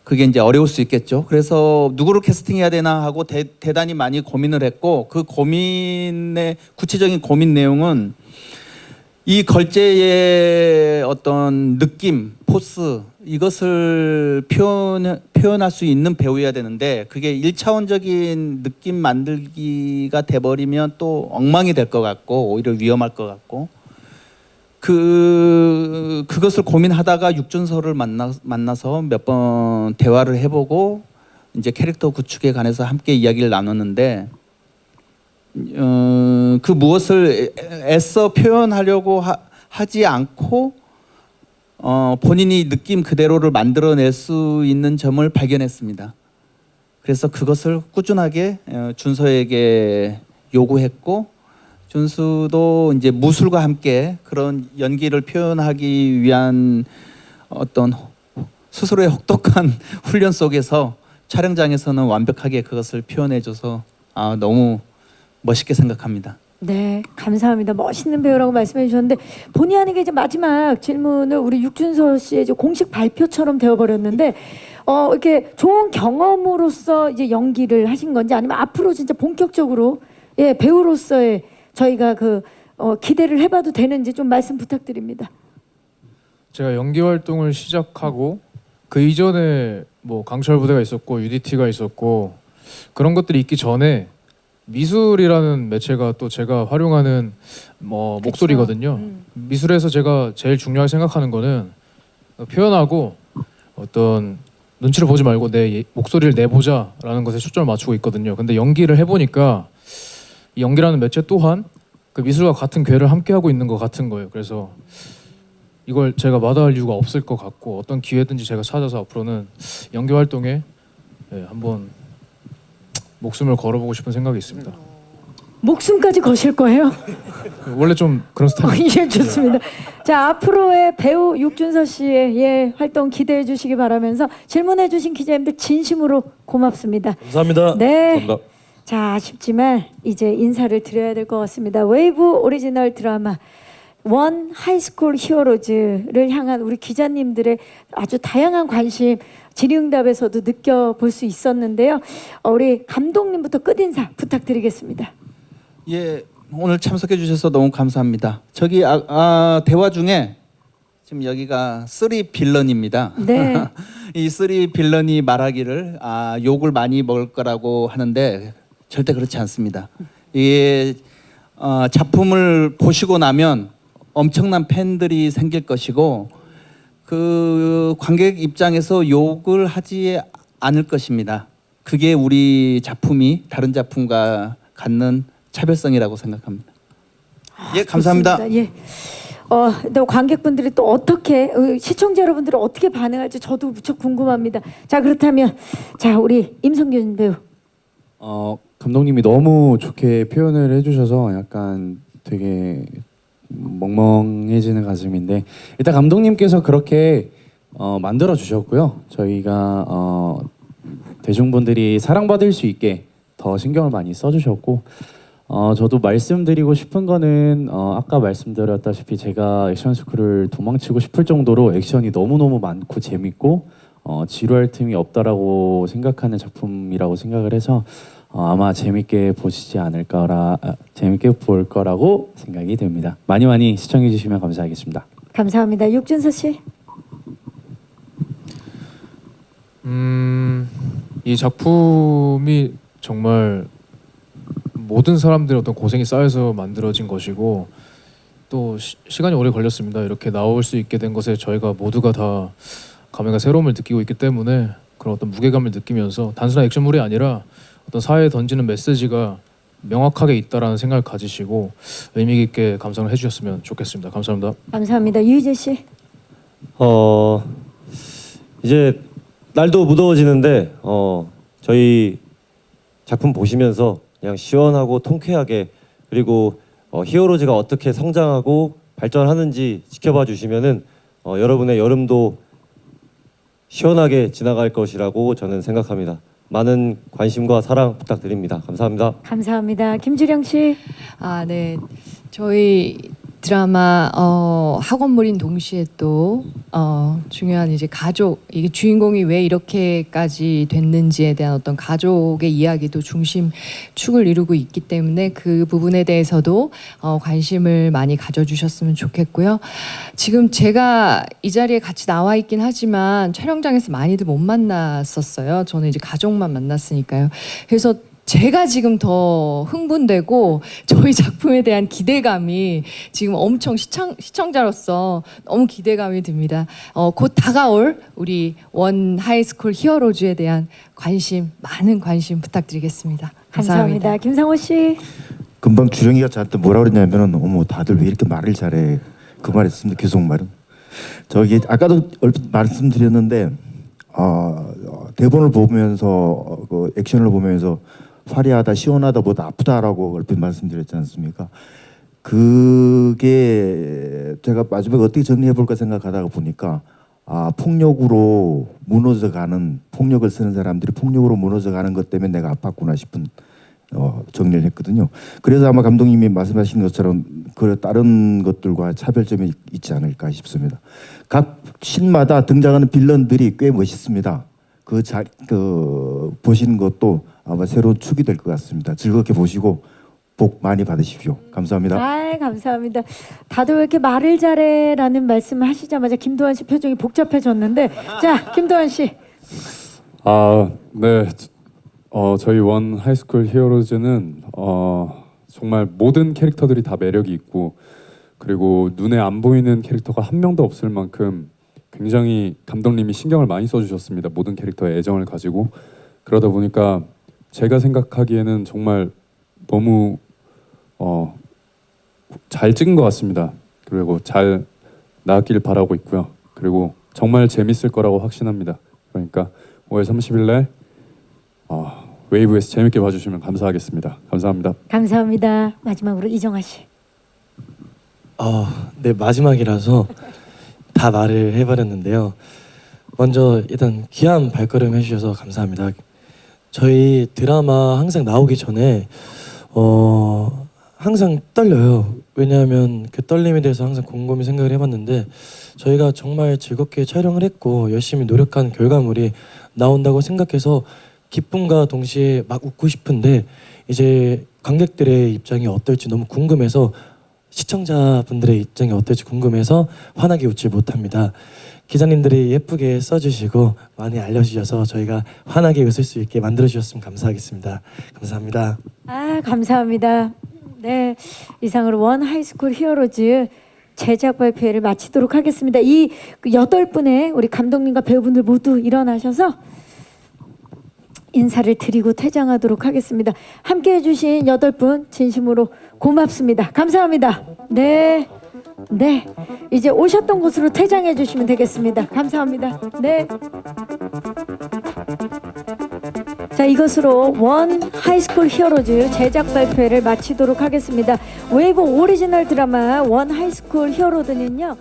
그게 이제 어려울 수 있겠죠. 그래서 누구를 캐스팅해야 되나 하고 대단히 많이 고민을 했고, 그 고민의 구체적인 고민 내용은 이 걸제의 어떤 느낌, 포스, 이것을 표현할 수 있는 배우여야 되는데, 그게 1차원적인 느낌 만들기가 돼버리면 또 엉망이 될 것 같고 오히려 위험할 것 같고, 그것을 고민하다가 육준서를 만나서 몇 번 대화를 해보고 이제 캐릭터 구축에 관해서 함께 이야기를 나눴는데, 그 무엇을 애써 표현하려고 하지 않고 본인이 느낌 그대로를 만들어낼 수 있는 점을 발견했습니다. 그래서 그것을 꾸준하게 준서에게 요구했고, 준수도 이제 무술과 함께 그런 연기를 표현하기 위한 어떤 스스로의 혹독한 훈련 속에서 촬영장에서는 완벽하게 그것을 표현해줘서 너무 멋있게 생각합니다. 네, 감사합니다. 멋있는 배우라고 말씀해 주셨는데, 본의 아니게 이제 마지막 질문을 우리 육준서 씨의 이제 공식 발표처럼 되어버렸는데, 이렇게 좋은 경험으로서 이제 연기를 하신 건지, 아니면 앞으로 진짜 본격적으로 배우로서의 저희가 기대를 해봐도 되는지 좀 말씀 부탁드립니다. 제가 연기 활동을 시작하고 그 이전에 뭐 강철 부대가 있었고 UDT가 있었고 그런 것들이 있기 전에 미술이라는 매체가 또 제가 활용하는 목소리거든요. 미술에서 제가 제일 중요하게 생각하는 거는 표현하고 어떤 눈치를 보지 말고 내 목소리를 내보자라는 것에 초점을 맞추고 있거든요. 근데 연기를 해보니까 이 연기라는 매체 또한 그 미술과 같은 궤를 함께 하고 있는 것 같은 거예요. 그래서 이걸 제가 마다할 이유가 없을 것 같고, 어떤 기회든지 제가 찾아서 앞으로는 연기 활동에 한번 목숨을 걸어보고 싶은 생각이 있습니다. 목숨까지 거실 거예요? 원래 좀 그런 스타일이에요. 예, 좋습니다. 자, 앞으로의 배우 육준서 씨의 활동 기대해 주시기 바라면서 질문해 주신 기자님들 진심으로 고맙습니다. 감사합니다. 네. 감사합니다. 자, 아쉽지만 이제 인사를 드려야 될 것 같습니다. 웨이브 오리지널 드라마 원 하이스쿨 히어로즈를 향한 우리 기자님들의 아주 다양한 관심, 질의응답에서도 느껴볼 수 있었는데요. 우리 감독님부터 끝인사 부탁드리겠습니다. 예, 오늘 참석해 주셔서 너무 감사합니다. 저기 대화 중에 지금 여기가 3 빌런입니다. 네. 이 3 빌런이 말하기를 욕을 많이 먹을 거라고 하는데 절대 그렇지 않습니다. 이게 작품을 보시고 나면 엄청난 팬들이 생길 것이고, 그 관객 입장에서 욕을 하지 않을 것입니다. 그게 우리 작품이 다른 작품과 갖는 차별성이라고 생각합니다. 예, 감사합니다. 좋습니다. 예. 또 관객분들이 또 어떻게, 시청자 여러분들은 어떻게 반응할지 저도 무척 궁금합니다. 자, 그렇다면 자, 우리 임성균 배우. 감독님이 너무 좋게 표현을 해주셔서 약간 되게 멍멍해지는 가슴인데, 일단 감독님께서 그렇게 만들어 주셨고요. 저희가 대중분들이 사랑받을 수 있게 더 신경을 많이 써주셨고, 저도 말씀드리고 싶은 거는 아까 말씀드렸다시피 제가 액션 스쿨을 도망치고 싶을 정도로 액션이 너무너무 많고 재밌고 지루할 틈이 없다라고 생각하는 작품이라고 생각을 해서 아마 재밌게 볼 거라고 생각이 됩니다. 많이 많이 시청해 주시면 감사하겠습니다. 감사합니다. 육준서 씨. 이 작품이 정말 모든 사람들의 어떤 고생이 쌓여서 만들어진 것이고, 또 시간이 오래 걸렸습니다. 이렇게 나올 수 있게 된 것에 저희가 모두가 다 감회가 새로움을 느끼고 있기 때문에 그런 어떤 무게감을 느끼면서 단순한 액션물이 아니라 어떤 사회에 던지는 메시지가 명확하게 있다라는 생각을 가지시고 의미 있게 감상을 해주셨으면 좋겠습니다. 감사합니다. 감사합니다. 유희재 씨. 이제 날도 무더워지는데 저희 작품 보시면서 그냥 시원하고 통쾌하게 그리고 히어로즈가 어떻게 성장하고 발전하는지 지켜봐 주시면은 여러분의 여름도 시원하게 지나갈 것이라고 저는 생각합니다. 많은 관심과 사랑 부탁드립니다. 감사합니다. 감사합니다. 김주령 씨. 네. 저희 드라마 학원물인 동시에 또 중요한 이제 가족, 이게 주인공이 왜 이렇게까지 됐는지에 대한 어떤 가족의 이야기도 중심축을 이루고 있기 때문에 그 부분에 대해서도 관심을 많이 가져주셨으면 좋겠고요. 지금 제가 이 자리에 같이 나와 있긴 하지만 촬영장에서 많이들 못 만났었어요. 저는 이제 가족만 만났으니까요. 그래서 제가 지금 더 흥분되고 저희 작품에 대한 기대감이 지금 엄청 시청자로서 너무 기대감이 듭니다. 곧 다가올 우리 원 하이스쿨 히어로즈에 대한 관심, 많은 관심 부탁드리겠습니다. 감사합니다. 김상호 씨. 금방 주령이가 저한테 뭐라 그랬냐면은 어머 다들 왜 이렇게 말을 잘해 그 말했습니다. 계속말은 저기 아까도 얼핏 말씀드렸는데 대본을 보면서 그 액션을 보면서 화려하다 시원하다 보다 아프다라고 얼핏 말씀드렸지 않습니까? 그게 제가 마지막에 어떻게 정리해 볼까 생각하다가 보니까 폭력으로 무너져가는 폭력을 쓰는 사람들이 폭력으로 무너져가는 것 때문에 내가 아팠구나 싶은 정리를 했거든요. 그래서 아마 감독님이 말씀하신 것처럼 그 다른 것들과 차별점이 있지 않을까 싶습니다. 각 신마다 등장하는 빌런들이 꽤 멋있습니다. 그 보시는 것도 아마 새로운 축이 될 것 같습니다. 즐겁게 보시고 복 많이 받으십시오. 감사합니다. 감사합니다. 다들 왜 이렇게 말을 잘해라는 말씀을 하시자마자 김도환 씨 표정이 복잡해졌는데 자, 김도환 씨. 네. 저희 원 하이스쿨 히어로즈는 정말 모든 캐릭터들이 다 매력이 있고 그리고 눈에 안 보이는 캐릭터가 한 명도 없을 만큼 굉장히 감독님이 신경을 많이 써주셨습니다. 모든 캐릭터에 애정을 가지고 그러다 보니까 제가 생각하기에는 정말 너무 잘 찍은 것 같습니다. 그리고 잘 나왔길 바라고 있고요. 그리고 정말 재밌을 거라고 확신합니다. 그러니까 5월 30일 날 웨이브에서 재밌게 봐주시면 감사하겠습니다. 감사합니다. 감사합니다. 마지막으로 이정아 씨. 네, 마지막이라서 다 말을 해버렸는데요. 먼저 일단 귀한 발걸음 해주셔서 감사합니다. 저희 드라마 항상 나오기 전에 항상 떨려요. 왜냐하면 그 떨림에 대해서 항상 곰곰이 생각을 해봤는데 저희가 정말 즐겁게 촬영을 했고 열심히 노력한 결과물이 나온다고 생각해서 기쁨과 동시에 막 웃고 싶은데 이제 관객들의 입장이 어떨지 너무 궁금해서 시청자분들의 입장이 어떨지 궁금해서 환하게 웃지 못합니다. 기자님들이 예쁘게 써주시고 많이 알려주셔서 저희가 환하게 웃을 수 있게 만들어주셨으면 감사하겠습니다. 감사합니다. 감사합니다. 네, 이상으로 원 하이스쿨 히어로즈 제작 발표를 마치도록 하겠습니다. 이 8분의 우리 감독님과 배우분들 모두 일어나셔서 인사를 드리고 퇴장하도록 하겠습니다. 함께해 주신 8분 진심으로 고맙습니다. 감사합니다. 네, 이제 오셨던 곳으로 퇴장해 주시면 되겠습니다. 감사합니다. 네. 자, 이것으로 원 하이스쿨 히어로즈 제작 발표를 마치도록 하겠습니다. 웨이브 오리지널 드라마 원 하이스쿨 히어로즈는요.